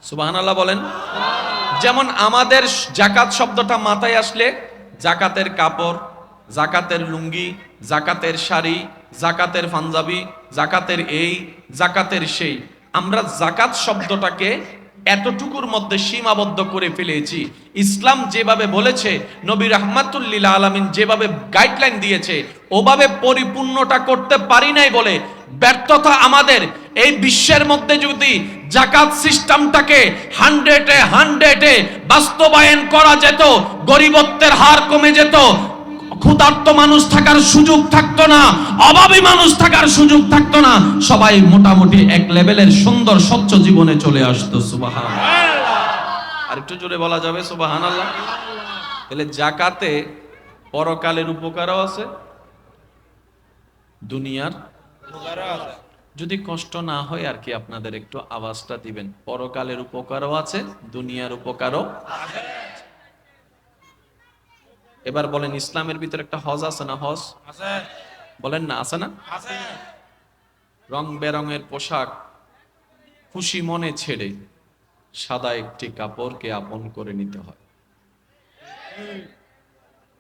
সুবহানাল্লাহ বলেন। যেমন আমাদের যাকাত শব্দটা মাথায় আসলে যাকাতের কাপড়, যাকাতের লুঙ্গি, যাকাতের শাড়ি, যাকাতের পাঞ্জাবি, যাকাতের এই, যাকাতের সেই। আমরা যাকাত শব্দটাকে এতটুকুর মধ্যে সীমাবদ্ধ করে ফেলেছি। ইসলাম যেভাবে বলেছে, নবী রাহমাতুল লিল আলামিন যেভাবে গাইডলাইন দিয়েছে, ওভাবে পরিপূর্ণটা করতে পারি নাই বলে ব্যর্থতা আমাদের। এই বিশ্বের মধ্যে যদি যাকাত সিস্টেমটাকে 100-এ বাস্তবায়ন করা যেত, গরিবত্বের হার কমে যেত, ক্ষুধার্ত মানুষ থাকার সুযোগ থাকতো না, অভাবী মানুষ থাকার সুযোগ থাকতো না, সবাই মোটামুটি এক লেভেলের সুন্দর স্বচ্ছ জীবনে চলে আসতো। সুবহানাল্লাহ। আর একটু জোরে বলা যাবে সুবহানাল্লাহ। তাহলে যাকাতে পরকালের উপকারও আছে, দুনিয়ার উপকারও আছে। যদি কষ্ট না হয় আর কি আপনাদের একটু আওয়াজটা দিবেন। পরকালের উপকারও আছে, দুনিয়ার উপকারও আছে। এবার বলেন, ইসলামের ভিতরে একটা হজ আছে না? হজ আছে, বলেন না, আছে না? আছে। রং বেরঙের পোশাক খুশি মনে ছেড়ে সাদা একটি কাপড়কে আপন করে নিতে হয়।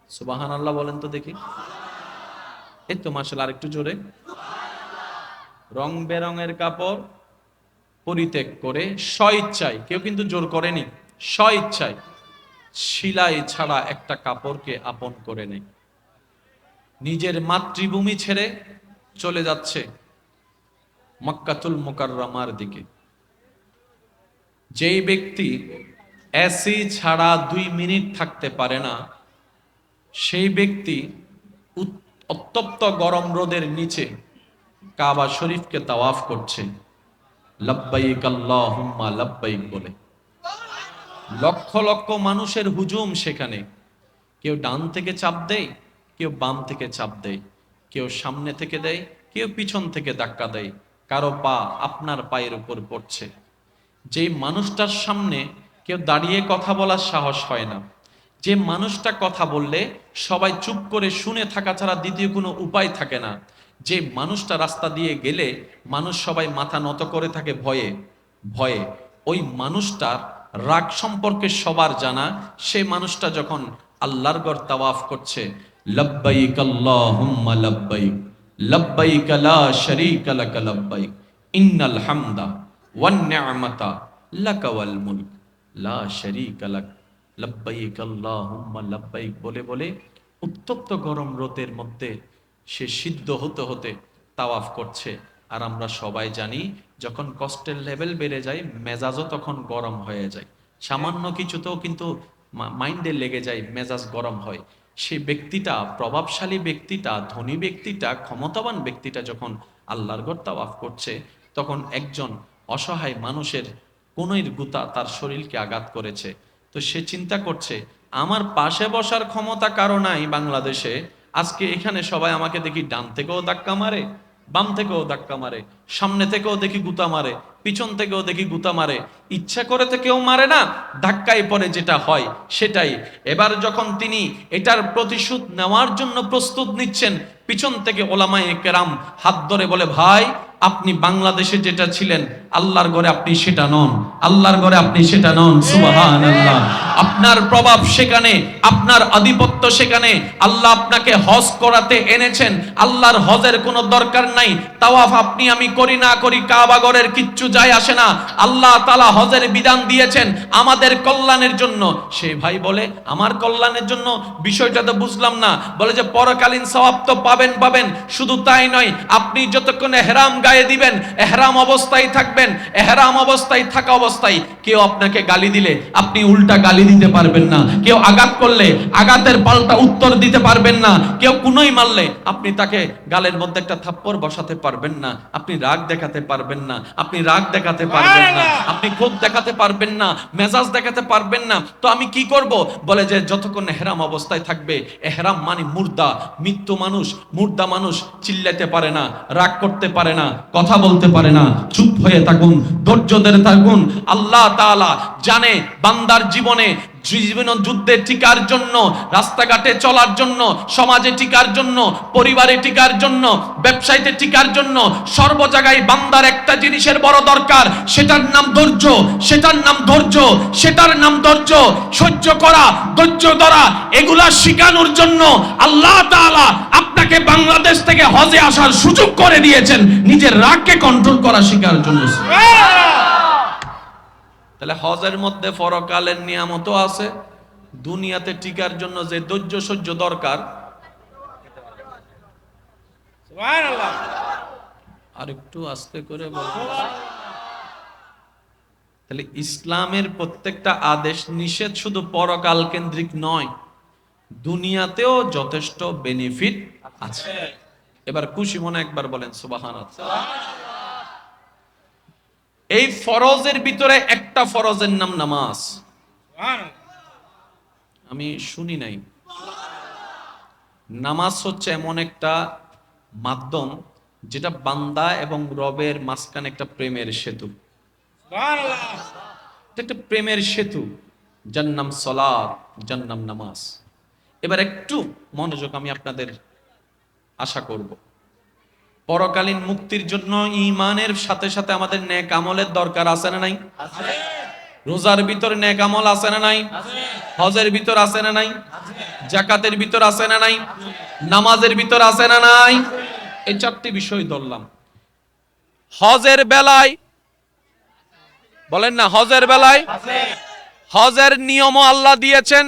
সুবহানাল্লাহ বলেন তো দেখি। এই তো মাশাআল্লাহ, আরেকটু জোরে। রং বেরঙের কাপড় পরিত্যাগ করে স্বইচ্ছায়, কেউ কিন্তু জোর করেনি, স্বইচ্ছায় শিলাই ছাড়া একটা কাপড়কে আপন করে নেয়। নিজের মাতৃভূমি ছেড়ে চলে যাচ্ছে মক্কাতুল মুকাররমার দিকে। যেই ব্যক্তি এসি ছাড়া 2 মিনিট থাকতে পারে না, সেই ব্যক্তি উত্তপ্ত গরম রোদের নিচে কাবা শরীফকে তাওয়াফ করছে লব্বাইক আল্লাহুম্মা লব্বাইক বলে। লক্ষ লক্ষ মানুষের হুজুম সেখানে। কেউ ডান থেকে চাপ দেয়, কেউ বাম থেকে চাপ দেয়, কেউ সামনে থেকে দেয়, কেউ পিছন থেকে ধাক্কা দেয়, কারো পা আপনার পায়ের উপর পড়ছে। যেই মানুষটার সামনে কেউ দাঁড়িয়ে কথা বলার সাহস হয় না, যে মানুষটা কথা বললে সবাই চুপ করে শুনে থাকা ছাড়া দ্বিতীয় কোনো উপায় থাকে না, যে মানুষটা রাস্তা দিয়ে গেলে মানুষ সবাই মাথা নত করে থাকে ভয়ে ভয়ে, ওই মানুষটার রাগ সম্পর্কে সবার জানা। সেই মানুষটা যখন আল্লাহর ঘর তাওয়াফ করছে, লব্বাইক আল্লাহুম্মা লব্বাইক লব্বাইক লা শারীকা লাক লব্বাইক ইন্নাল হামদা ওয়ান নি'মাতা লাকা ওয়াল মুলক লা শারীকা লাক লব্বাইক আল্লাহুম্মা লব্বাইক বলে বলে উত্তপ্ত গরম রোদের মধ্যে সে সিদ্ধ হতে হতে তাওয়াফ করছে। আর আমরা সবাই জানি, যখন কষ্টের লেভেল বেড়ে যায় মেজাজও তখন গরম হয়ে যায়। সামান্য কিছুতেও কিন্তু মাইন্ডে লেগে যায়, মেজাজ গরম হয়। সেই ব্যক্তিটা, প্রভাবশালী ব্যক্তিটা, ধনী ব্যক্তিটা, ক্ষমতাবান ব্যক্তিটা যখন আল্লাহর ঘর তাওয়াফ করছে, তখন একজন অসহায় মানুষের কোনইর গুতা তার শরীরকে আঘাত করেছে। তো সে চিন্তা করছে, আমার পাশে বসার ক্ষমতা কারো নাই বাংলাদেশে, আজকে এখানে সবাই আমাকে দেখি ডান থেকেও ধাক্কা মারে, বাম থেকেও ধাক্কা মারে, সামনে থেকেও দেখি গুতা মারে, পিছন থেকেও দেখি গুতা মারে, ইচ্ছা করে তো কেউ মারে না, ধাক্কায় পড়ে যেটা হয় সেটাই। এবার যখন তিনি এটার প্রতিশোধ নেওয়ার জন্য প্রস্তুত নিচ্ছেন, পিছন থেকে ওলামায়ে কেরাম হাত ধরে বলে, ভাই আপনি বাংলাদেশে যেটা ছিলেন আল্লাহর ঘরে আপনি সেটা নন, আল্লাহর ঘরে আপনি সেটা নন। সুবহানাল্লাহ। আপনার প্রভাব সেখানে, আপনার আধিপত্য সেখানে। আল্লাহ আপনাকে হজ করাতে এনেছেন, আল্লাহর হজের কোনো দরকার নাই। তাওয়াফ আপনি আমি করি না করি, কাবা ঘরের কিচ্ছু যায় আসে না। আল্লাহ তাআলা হজের বিধান দিয়েছেন আমাদের কল্যাণের জন্য। সেই ভাই বলে, আমার কল্যাণের জন্য? বিষয়টা তো বুঝলাম না। বলে যে পরকালীন সওয়াব তো পাবেন পাবেন, শুধু তাই নয়, আপনি যতক্ষণে হেরাম গায়ে দিবেন, এহরাম অবস্থায় থাকবেন। এহরাম অবস্থায় থাকা অবস্থায় কেউ আপনাকে গালি দিলে আপনি উল্টা গালি দিতে পারবেন না। কেউ আঘাত করলে আঘাতের পাল্টা উত্তর দিতে পারবেন না। কেউ কুনোই মারলে আপনি তাকে গালের মধ্যে একটা থাপ্পড় বসাতে পারবেন না। আপনি রাগ দেখাতে পারবেন না। আপনি রাগ দেখাতে পারবেন না। আপনি ক্ষোভ দেখাতে পারবেন না। মেজাজ দেখাতে পারবেন না। তো আমি কি করব? বলে যে যতক্ষণ এহরাম অবস্থায় থাকবে, এহরাম মানে মুর্দা, মৃত্যু মানুষ, মুর্দা মানুষ চিল্লাতে পারে না, রাগ করতে পারে না, কথা বলতে পারে না। চুপ হয়ে থাকুন, ধৈর্য ধরে থাকুন। আল্লাহ তাআলা জানে বান্দার জীবনে যুদ্ধে টিকার জন্য, রাস্তাঘাটে চলার জন্য, সমাজে টিকার জন্য, পরিবারে টিকার জন্য, ব্যবসায়ীতে টিকার জন্য সর্ব জায়গায় বান্দার একটা জিনিসের বড় দরকার, সেটার নাম ধৈর্য। সেটার নাম ধৈর্য, সেটার নাম ধৈর্য। সহ্য করা, ধৈর্য ধরা, এগুলা শিখানোর জন্য আল্লাহ তাআলা আপনাকে বাংলাদেশ থেকে হজে আসার সুযোগ করে দিয়েছেন, নিজের রাগকে কন্ট্রোল করা শেখার জন্য। তাহলে হজের মধ্যে পরকালের নিয়ামতও আছে। দুনিয়াতে টিকার জন্য যে ধৈর্য সহ্য দরকার, সুবহানাল্লাহ, আর একটু আস্তে করে বলুন। তাহলে ইসলামের প্রত্যেকটা আদেশ নিষেধ শুধু পরকাল কেন্দ্রিক নয়, দুনিয়াতেও যথেষ্ট বেনিফিট আছে। এবার খুশি মনে একবার বলেন সুবহানাল্লাহ। এই ফরজের ভিতরে একটা ফরজের নাম নামাজ। আমি শুনি নাই। নামাজ হচ্ছে এমন একটা মাধ্যম যেটা বান্দা এবং রবের মাঝখানে একটা প্রেমের সেতু। একটা প্রেমের সেতু, যার নাম সালাত, যার নাম নামাজ। এবার একটু মনোযোগ আমি আপনাদের আশা করব। পরকালীন মুক্তির জন্য ঈমানের সাথে সাথে আমাদের নেক আমলের দরকার আছে না নাই? রোজার ভিতর নেক আমল আছে না নাই? হজের ভিতর আছে না নাই? যাকাতের ভিতর আছে না নাই? নামাজের ভিতর আছে না নাই? এই চারটি বিষয় ধরলাম। হজের বেলায় বলেন না, হজের বেলায় হজের নিয়মও আল্লাহ দিয়েছেন,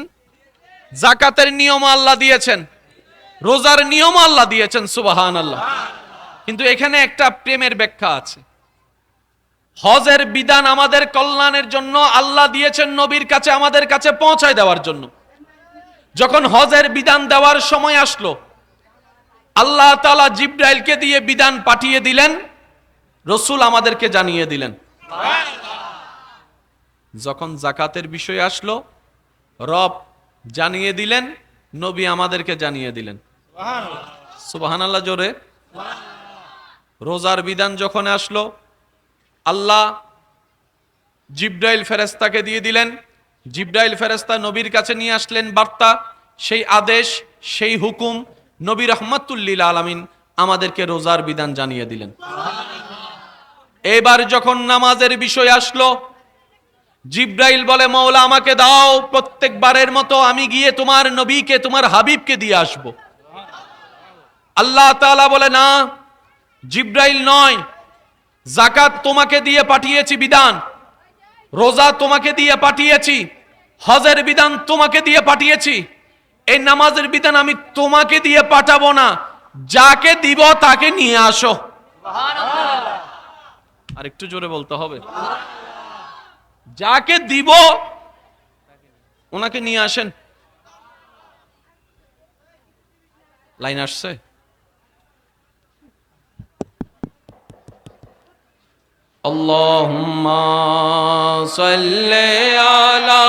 যাকাতের নিয়মও আল্লাহ দিয়েছেন, রোজার নিয়মও আল্লাহ দিয়েছেন, সুবহানাল্লাহ। কিন্তু এখানে একটা প্রেমের ব্যাখ্যা আছে। হজের বিধান আমাদের কল্যাণের জন্য আল্লাহ দিয়েছেন, নবীর কাছে আমাদের কাছে পৌঁছায় দেওয়ার জন্য। যখন হজের বিধান দেওয়ার সময় আসলো, আল্লাহ তাআলা জিবরাইলকে দিয়ে বিধান পাঠিয়ে দিলেন, রাসূল আমাদেরকে জানিয়ে দিলেন। যখন যাকাতের বিষয় আসলো, রব জানিয়ে দিলেন, নবী আমাদেরকে জানিয়ে দিলেন। সুবহানাল্লাহ জোরে। রোজার বিধান যখন আসলো, আল্লাহ জিবরাইল ফেরেশতাকে দিয়ে দিলেন। জিবরাইল ফেরেশতা নবীর কাছে নিয়ে আসলেন বার্তা, সেই আদেশ, সেই হুকুম। নবী রাহমাতুল লিল আলামিন আমাদেরকে রোজার বিধান জানিয়ে দিলেন। এবার যখন নামাজের বিষয় আসলো, জিবরাইল বলে, মওলা আমাকে দাও, প্রত্যেকবারের মতো আমি গিয়ে তোমার নবীকে, তোমার হাবিবকে দিয়ে আসব। আল্লাহ তাআলা বলে, না, জিবরাইল নয়, যাকাত তোমাকে দিয়ে পাঠিয়েছি বিধান, রোজা তোমাকে দিয়ে পাঠিয়েছি, হজের বিধান তোমাকে দিয়ে পাঠিয়েছি। এই নামাজের বিধান আমি তোমাকে দিয়ে পাঠাবো না, যাকে দিব তাকে নিয়ে আসো। আর একটু জোরে বলতে হবে, যাকে দিব ওনাকে নিয়ে আসেন। লাইন আসছে? আল্লাহুম্মা সাল্লি আলা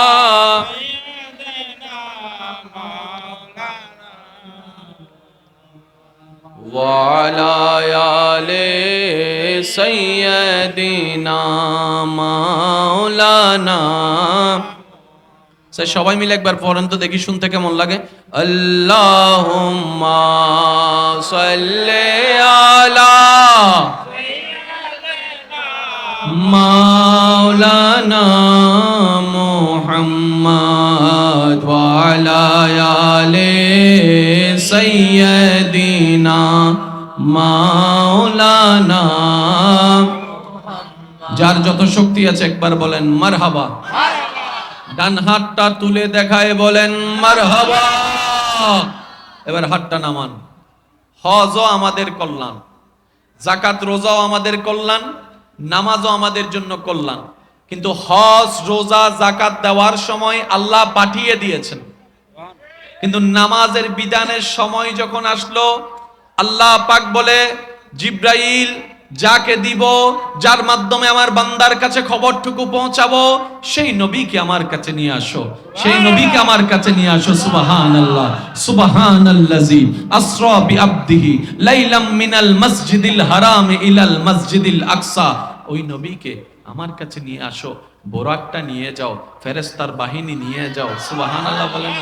ওয়া আলা আলি সাইয়্যিদিনা মাওলানা। সবাই মিলে একবার পড়েন তো দেখি, শুনতে কেমন লাগে। আল্লাহুম্মা সাল্লি আলা মাওলানা মুহাম্মদ ওয়া আলা আলি সাইয়্যিদিনা মাওলানা। যার যত শক্তি আছে একবার বলেন মারহাবা। ডান হাতটা তুলে দেখায় বলেন মারহাবা। এবার হাতটা নামান। হজও আমাদের কল্যাণ, জাকাত রোজাও আমাদের কল্যাণ, নামাজও আমাদের জন্য কল্যাণ। কিন্তু হজ রোজা জাকাত দেওয়ার সময় আল্লাহ পাঠিয়ে দিয়েছেন, কিন্তু নামাজের বিধানের সময় যখন আসলো আল্লাহ পাক বলে, জিব্রাইল যাকে দিব, যার মাধ্যমে আমার বান্দার কাছে খবরটুকু পৌঁছাবো, সেই নবীকে আমার কাছে নিয়ে আসো, সেই নবীকে আমার কাছে নিয়ে আসো। সুবহানাল্লাহ, সুবহানাল্লাযী আসরা বিআবদিহি লাইলাম মিনাল মসজিদিল হারাম ইলাল মসজিদিল আকসা। ওই নবীকে আমার কাছে নিয়ে আসো, বোরাকটা নিয়ে যাও, ফেরেশতার বাহিনী নিয়ে যাও। সুবহানাল্লাহ বলেন,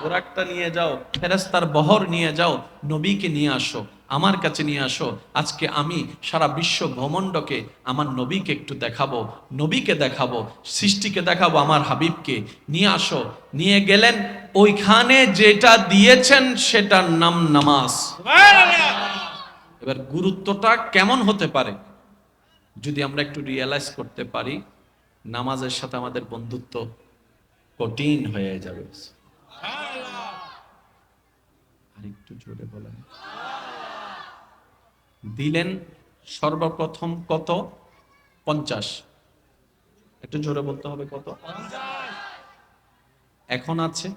বোরাকটা নিয়ে যাও, ফেরেশতার বহর নিয়ে যাও, নবীকে নিয়ে আসো, আমার কাছে নিয়ে আসো। আজকে আমি সারা বিশ্ব ভ্রমণ্ডকে আমার নবীকে একটু দেখাবো, নবীকে দেখাবো, সৃষ্টিকে দেখাবো, আমার হাবিবকে নিয়ে আসো। নিয়ে গেলেন, ওইখানে যেটা দিয়েছেন সেটার নাম নামাজ। এবার গুরুত্বটা কেমন হতে পারে যদি আমরা একটু রিয়েলাইজ করতে পারি, নামাজের সাথে আমাদের বন্ধুত্ব কঠিন হয়ে যাবে। আর একটু জোরে বলেন। দিলেন সর্বপ্রথম কত? 50। একটু জোরে বলতে হবে, কত? এখন আছে,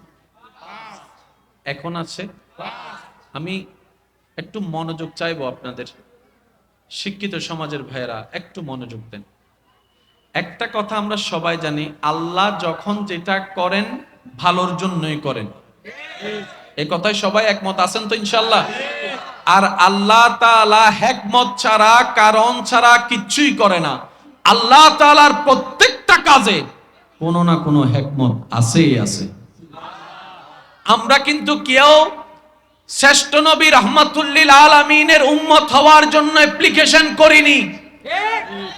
এখন আছে। আমি একটু মনোযোগ চাইবো আপনাদের, শিক্ষিত সমাজের ভাইয়েরা একটু মনোযোগ দেন। একটা কথা আমরা সবাই জানি, আল্লাহ যখন যেটা করেন ভালোর জন্যই করেন, এই কথায় সবাই একমত আছেন তো ইনশাআল্লাহ? আর আল্লাহ তাআলা হিকমত ছাড়া, কারণ ছাড়া কিচ্ছুই করে না। আল্লাহ তাআলার প্রত্যেকটা কাজে কোনো না কোনো হিকমত আছেই আছে। আমরা কিন্তু কেউ শ্রেষ্ঠ নবী রাহমাতুল লিল আলামিনের উম্মত হওয়ার জন্য অ্যাপ্লিকেশন করিনি।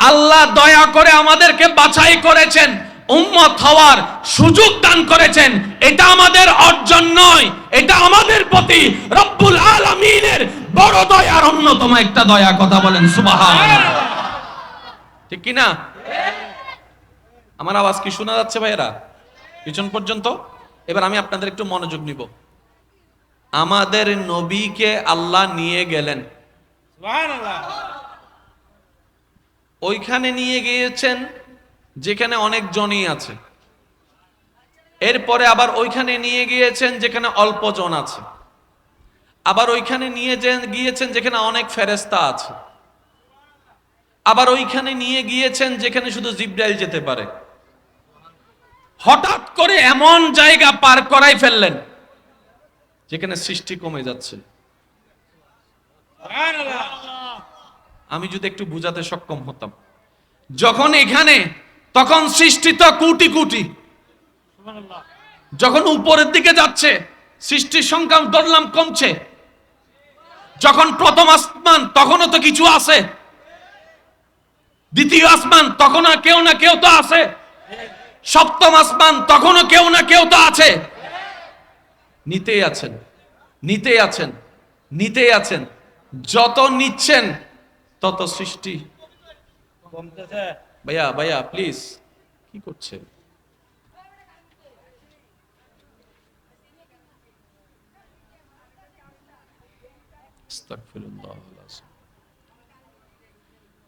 আল্লাহ দয়া করে আমাদেরকে বাছাই করেছেন, উম্মত হওয়ার সুযোগ দান করেছেন। এটা আমাদের অর্জন নয়, এটা আমাদের প্রতি রব্বুল আলামিনের বড় দয়ার অন্যতম একটা দয়া। কথা বলেন সুবহানাল্লাহ, ঠিক কি না? আমার আওয়াজ কি শোনা যাচ্ছে ভাইয়েরা পিছন পর্যন্ত? এবার আমি আপনাদের একটু মনোযোগ নিব। আমাদের নবীকে আল্লাহ নিয়ে গেলেন, সুবহানাল্লাহ। ওইখানে নিয়ে গিয়েছেন যেখানে অনেক জনই আছে, এরপরে আবার ওইখানে নিয়ে গিয়েছেন যেখানে অল্প জন আছে, আবার ওইখানে নিয়ে গিয়েছেন যেখানে অনেক ফেরেশতা আছে, আবার ওইখানে নিয়ে গিয়েছেন যেখানে শুধু জিবরাইল যেতে পারে। হঠাৎ করে এমন জায়গা পার করাই ফেললেন যেখানে সৃষ্টি কমে যাচ্ছে। আমি যদি একটু বুঝাতে সক্ষম হতাম, যখন এখানে, তখন সৃষ্টি তো কোটি কোটি, যখন উপরের দিকে যাচ্ছে সৃষ্টির সংখ্যা ধরলাম কমছে। যখন প্রথম আসমান তখনও তো কিছু আছে, দ্বিতীয় আসমান তখনও কেউ না কেউ তো আছে, সপ্তম আসমান তখনও কেউ না কেউ তো আছে। নিতেই আছেন, নিতেই আছেন, নিতেই আছেন। যত নিচ্ছেন তত সৃষ্টি কমতেছে। ভাইয়া ভাইয়া প্লিজ, কি করছে? আস্তাগফিরুল্লাহ।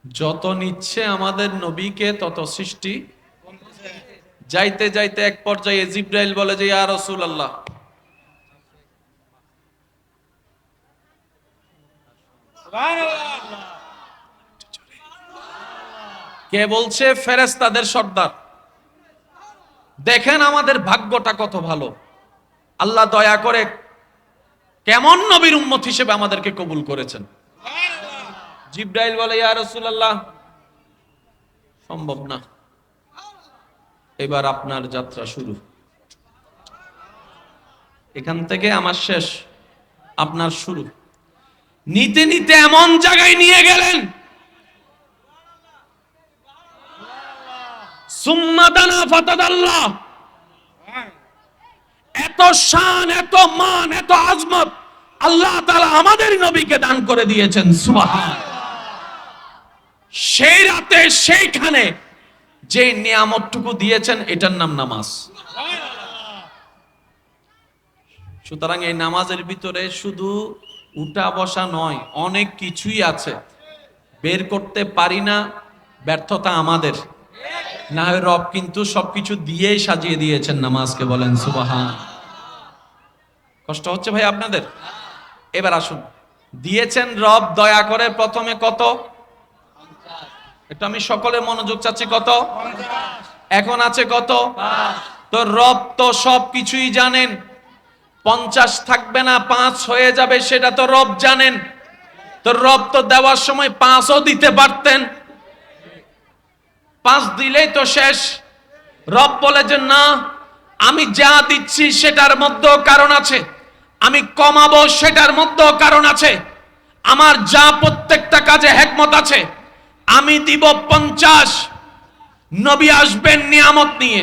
যত নিচ্ছে আমাদের নবীকে তত সৃষ্টি কমতেছে। যাইতে যাইতে এক পর্যায়ে জিবরাইল বলে যে, ইয়া রাসূলুল্লাহ, সুবহানাল্লাহ। কে বলছে? ফেরেশতাদের সর্দার। দেখেন আমাদের ভাগ্যটা কত ভালো, আল্লাহ দয়া করে কেমন নবীর উম্মত হিসেবে আমাদেরকে কবুল করেছেন। জিবরাইল বলে, ইয়া রাসূলুল্লাহ, সম্ভব না, এবার আপনার যাত্রা শুরু, এখান থেকে আমার শেষ, আপনার শুরু। নিতে নিতে এমন জায়গায় নিয়ে গেলেন, সুম্মা দানা ফাতাদাল্লাহ। এত শান, এত মান, এত আজমত আল্লাহ তাআলা আমাদের নবীকে দান করে দিয়েছেন। সুবহান। সেই রাতে সেইখানে যে নিয়ামতটুকু দিয়েছেন এটার নাম নামাজ। সুতরাং এই নামাজের ভিতরে শুধু উঠা বসা নয়, অনেক কিছুই আছে। বের করতে পারি না, ব্যর্থতা আমাদের। না হয় রব কিন্তু সবকিছু দিয়েই সাজিয়ে দিয়েছেন নামাজকে, বলেন সুবহান। কষ্ট হচ্ছে ভাই আপনাদের? এবার আসুন, দিয়েছেন রব দয়া করে প্রথমে কত? একটু আমি সকলের মনোযোগ চাচ্ছি, কত? এখন আছে কত? তো রব তো সবকিছুই জানেন। 50 থাকবে না, 5 হয়ে যাবে, সেটা তো রব জানেন। তো রব তো দেওয়ার সময় 5ও দিতে পারতেন, 5 দিলেই তো শেষ। রব বলে যে না, আমি যা দিচ্ছি সেটার মধ্যেও কারণ আছে, আমি কমাবো সেটার মধ্যেও কারণ আছে, আমার যা প্রত্যেকটা কাজে হিকমত আছে। আমি দিব 50, নবী আসবেন নিয়ামত নিয়ে।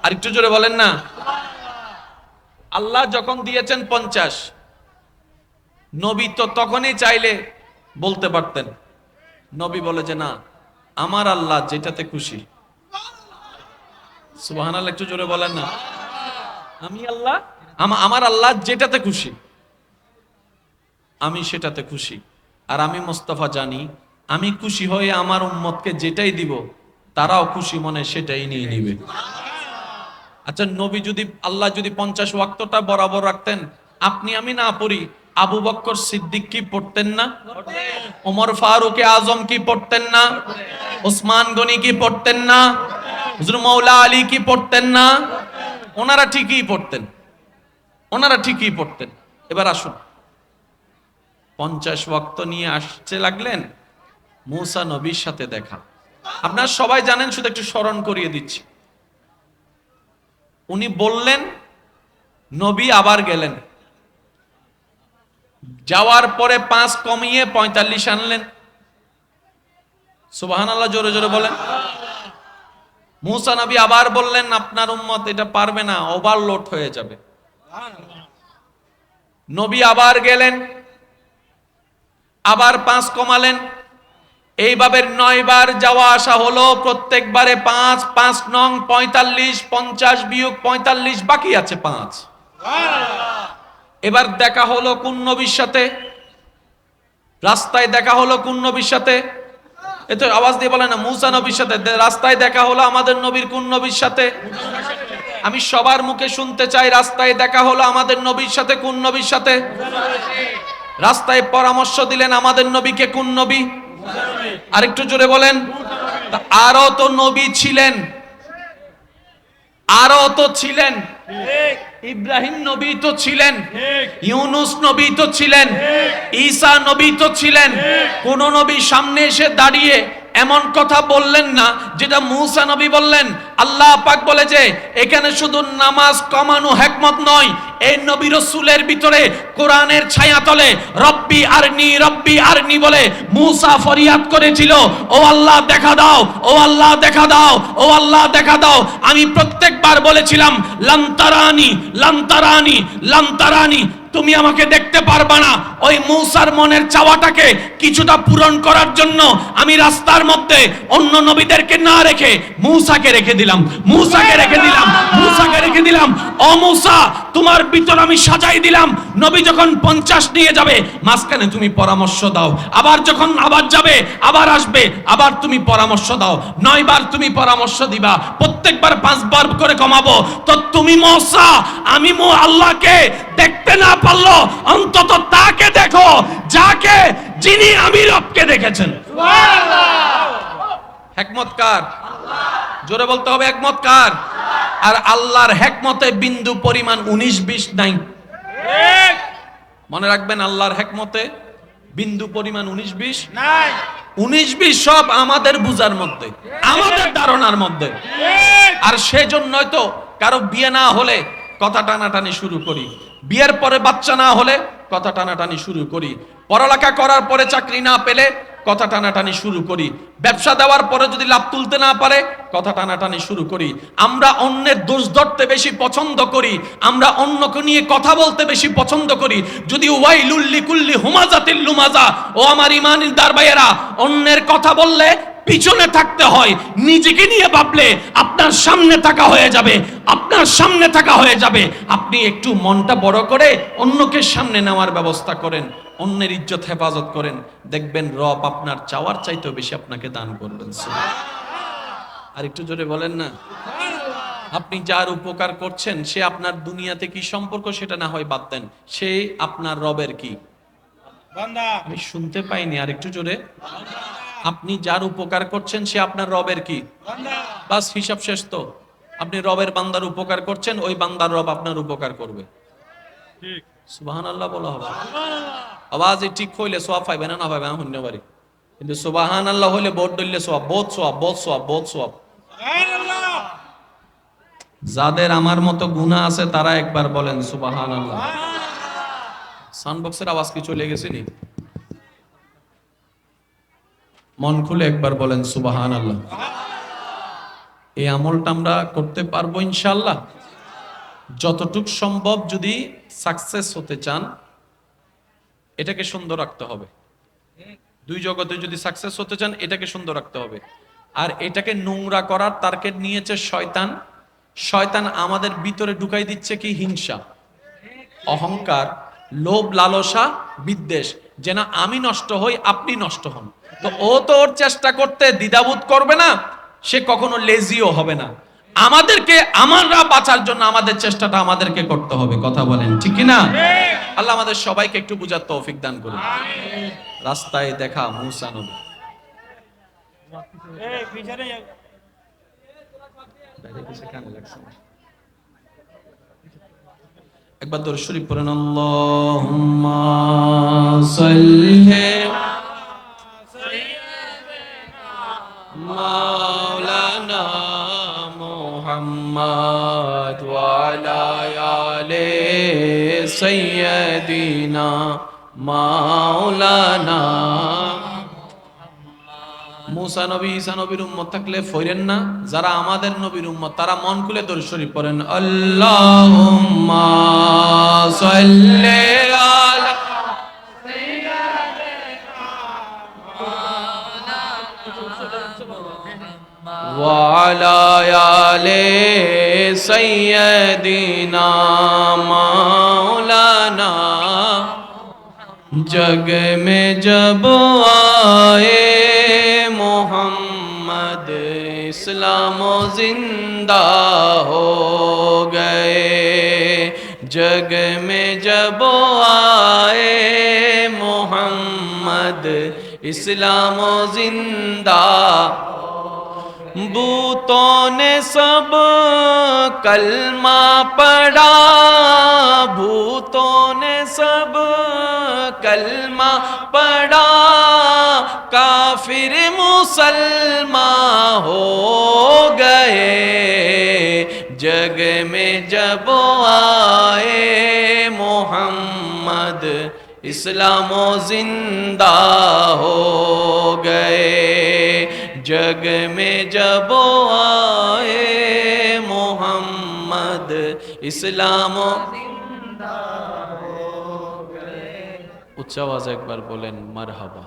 আর একটু জোরে বলেন না। আল্লাহ যখন দিয়েছেন 50, নবী তো তখনই চাইলে বলতে পারতেন। নবী বলে যে না, আমার আল্লাহ যেটাতে খুশি। সুবহানাল্লাহ, একটু জোরে বলেন না। আমি আল্লাহ, আমার আল্লাহ যেটাতে খুশি, আমি সেটাতে খুশি। আর আমি মোস্তফা জানি, আমি খুশি হয়ে আমার উম্মতকে যেটাই দিব, তারাও খুশি মনে সেটাই নিয়ে নিবে। আচ্ছা, নবী যদি, আল্লাহ যদি 50 ওয়াক্তটা বরাবর রাখতেন, আপনি আমি না পড়ি, আবু বকর সিদ্দিক কি পড়তেন না? ওমর ফারুক আজম কি পড়তেন না? ওসমান গনি কি পড়তেন না? হুজুর মাওলা আলী কি পড়তেন না? ওনারা ঠিকই পড়তেন, ওনারা ঠিকই পড়তেন। এবার আসুন, 50 ওয়াক্ত নিয়ে আসতে লাগলেন, মূসা নবীর সাথে দেখা। আপনারা সবাই জানেন, শুধু একটু স্মরণ করিয়ে দিচ্ছি। উনি বললেন, নবী আবার গেলেন, যাওয়ার পরে 5 কমিয়ে 45 আনলেন। সুবহানাল্লাহ, জোরে জোরে বলেন। মূসা নবী আবার বললেন, আপনার উম্মত এটা পারবে না, ওভারলোড হয়ে যাবে। নবী আবার গেলেন, আবার 5 কমালেন। এইভাবে 9 বার যাওয়া আসা হলো, প্রত্যেকবারে 5, 5 নং 45, 50 বিয়োগ 45, বাকি আছে 5। এবার দেখা হলো কোন নবীর সাথে? রাস্তায় দেখা হলো কোন নবীর সাথে? এত আওয়াজ দিয়ে বলে না, মূসা নবীর সাথে। রাস্তায় দেখা হলো আমাদের নবীর কোন নবীর সাথে? আমি সবার মুখে শুনতে চাই, রাস্তায় দেখা হলো আমাদের নবীর সাথে কোন নবীর সাথে? রাস্তায় পরামর্শ দিলেন আমাদের নবীকে কোন নবী? আরেকটু জোরে বলেন। আরো তো নবী ছিলেন, আরো তো ছিলেন। ইব্রাহিম নবী তো ছিলেন, ইউনুস নবী তো ছিলেন, ঈসা নবী তো ছিলেন। কোন নবী সামনে এসে দাঁড়িয়ে এমন কথা বললেন না যেটা মূসা নবী বললেন। আল্লাহ পাক বলে যে এখানে শুধু নামাজ কমানো হিকমত নয়, এই নবী রাসূলের ভিতরে কোরআনের ছায়াতলে রব্বি আরনি বলে মূসা ফরিয়াদ করেছিল, ও আল্লাহ দেখা দাও, ও আল্লাহ দেখা দাও, ও আল্লাহ দেখা দাও। আমি প্রত্যেকবার বলেছিলাম লান্তারানি, তুমি আমাকে দেখতে পারবা না। ওই মূসার মনের চাওয়াটাকে কিছুটা পূরণ করার জন্য আমি রাস্তার মধ্যে অন্য নবীদেরকে না রেখে মূসাকে রেখে দিলাম। ও মূসা, তোমার ভিতর আমি সাজাই দিলাম। নবী যখন 50 নিয়ে যাবে, মাঝখানে তুমি পরামর্শ দাও। আবার যখন আবার যাবে, আবার আসবে, আবার তুমি পরামর্শ দাও। 9 বার তুমি পরামর্শ দিবা, প্রত্যেকবার 5 বার করে কমাবো। তো তুমি মূসা, আমি আল্লাহকে দেখতে না পারলো, অন্তত তাকে দেখো যিনি আমি রবকে দেখেছেন। হিকমত কার? জোরে বলতে হবে, হিকমত কার? আর আল্লাহর হিকমতে বিন্দু পরিমাণ 19-20 নাই। মনে রাখবেন, আল্লাহর হিকমতে বিন্দু পরিমাণ 19-20 নাই। 19-20 সব আমাদের বুঝার মধ্যে, আমাদের ধারণার মধ্যে। আর সেজন্যই তো কারো বিয়ে না হলে কথা টানাটানি শুরু করি, বিয়ের পরে বাচ্চা না হলে কথা টানাটানি শুরু করি, পড়ালেখা করার পরে চাকরি না পেলে কথা টানাটানি শুরু করি, ব্যবসা দেওয়ার পরে যদি লাভ তুলতে না পারে কথা টানাটানি শুরু করি। আমরা অন্যের দোষ ধরতে বেশি পছন্দ করি, আমরা অন্যকে নিয়ে কথা বলতে বেশি পছন্দ করি। যদি ওয়াইলুল লিকুল্লি হুমাজাতিল লুমাজা, ও আমার ঈমানদার ভাইয়েরা, অন্যের কথা বললে পিছনে থাকতে হয়। নিজেকে নিয়ে ভাবলে আপনার সামনে থাকা হয়ে যাবে, আপনার সামনে থাকা হয়ে যাবে। আপনি একটু মনটা বড় করে অন্যকে সামনে নেওয়ার ব্যবস্থা করেন, অন্যের ইজ্জত হেফাজত করেন, দেখবেন রব আপনার চাওয়ার চাইতেও বেশি আপনাকে দান করবেন। আর একটু জোরে বলেন না। আপনি যার উপকার করছেন সে আপনার দুনিয়াতে কি সম্পর্ক সেটা না হয় বাদ দেন, সে আপনার রবের কি বান্দা। আমি শুনতে পাইনি, আর একটু জোরে। আপনি যার উপকার করছেন সে আপনার রবের কি বান্দা। বাস, হিসাব শেষ। তো আপনি রবের বান্দার উপকার করছেন, ওই বান্দার রব আপনার উপকার করবে। ঠিক, সুবহানাল্লাহ বলা হবে। আওয়াজ ঠিক হইলে সওয়াব পাইবে না পাইবে না হইতে পারে, কিন্তু সুবহানাল্লাহ হইলে বোধ দইলে সওয়াব, বোধ সওয়াব, বোধ সওয়াব, বোধ সওয়াব। সুবহানাল্লাহ। যাদের আমার মতো গুনাহ আছে তারা একবার বলেন সুবহানাল্লাহ। সাউন্ড বক্সের আওয়াজ কি চলে গেছে নি? মন খুলে একবার বলেন সুবহানাল্লাহ। এই আমলটা আমরা করতে পারবো ইনশাআল্লাহ। যতটুক সম্ভব যদি সাকসেস হতে চান এটাকে সুন্দর রাখতে হবে। দুই জগতে যদি সাকসেস হতে চান এটাকে সুন্দর রাখতে হবে। আর এটাকে নোংরা করার টার্গেট নিয়েছে শয়তান। শয়তান আমাদের ভিতরে ঢুকাই দিচ্ছে কি হিংসা, অহংকার, লোভ, লালসা, বিদ্বেষ, যেন আমি নষ্ট হই আপনি নষ্ট হন। তো ও তো ওর চেষ্টা করতে দ্বিধাবোধ করবে না, সে কখনো লেজিও হবে না। আমাদেরকে আমরা বাঁচার জন্য আমাদের চেষ্টাটা আমাদেরকে করতে হবে। কথা বলেন ঠিক কি না? আল্লাহ আমাদের সবাইকে একটু বুঝার তৌফিক দান করুন। রাস্তায় দেখা মূসা নবী, একবার দরুদ শরীফ পড়েন। আল্লাহুম্মা সাল্লি মাওলানা মুহাম্মদ ওয়া আলা আলি সাইয়্যিদিনা মাওলানা। মুসা নবী ঈসা নবীর উম্মত থাকলে ফইরেন না, যারা আমাদের নবীর উম্মত তারা মন খুলে দরুদ শরীফ পড়েন। আল্লাহুম্মা সাল্লি আলা ওয়া আলা আলি সাইয়্যিদিনা মাওলানা। जग में जब आए मोहम्मद इस्लाम जिंदा हो गए। जग में जब आए मोहम्मद इस्लाम जिंदा। बूतों ने सब कलमा पढ़ा, भूतों ने सब कलमा पढ़ा, काफिर मुसलमान हो गए। जग में जब आए मोहम्मद इस्लाम जिंदा हो गए। जग में जब आए मोहम्मद इस्लाम जिंदा हो गए। उच्च आवाज एक बार बोलें मरहबा।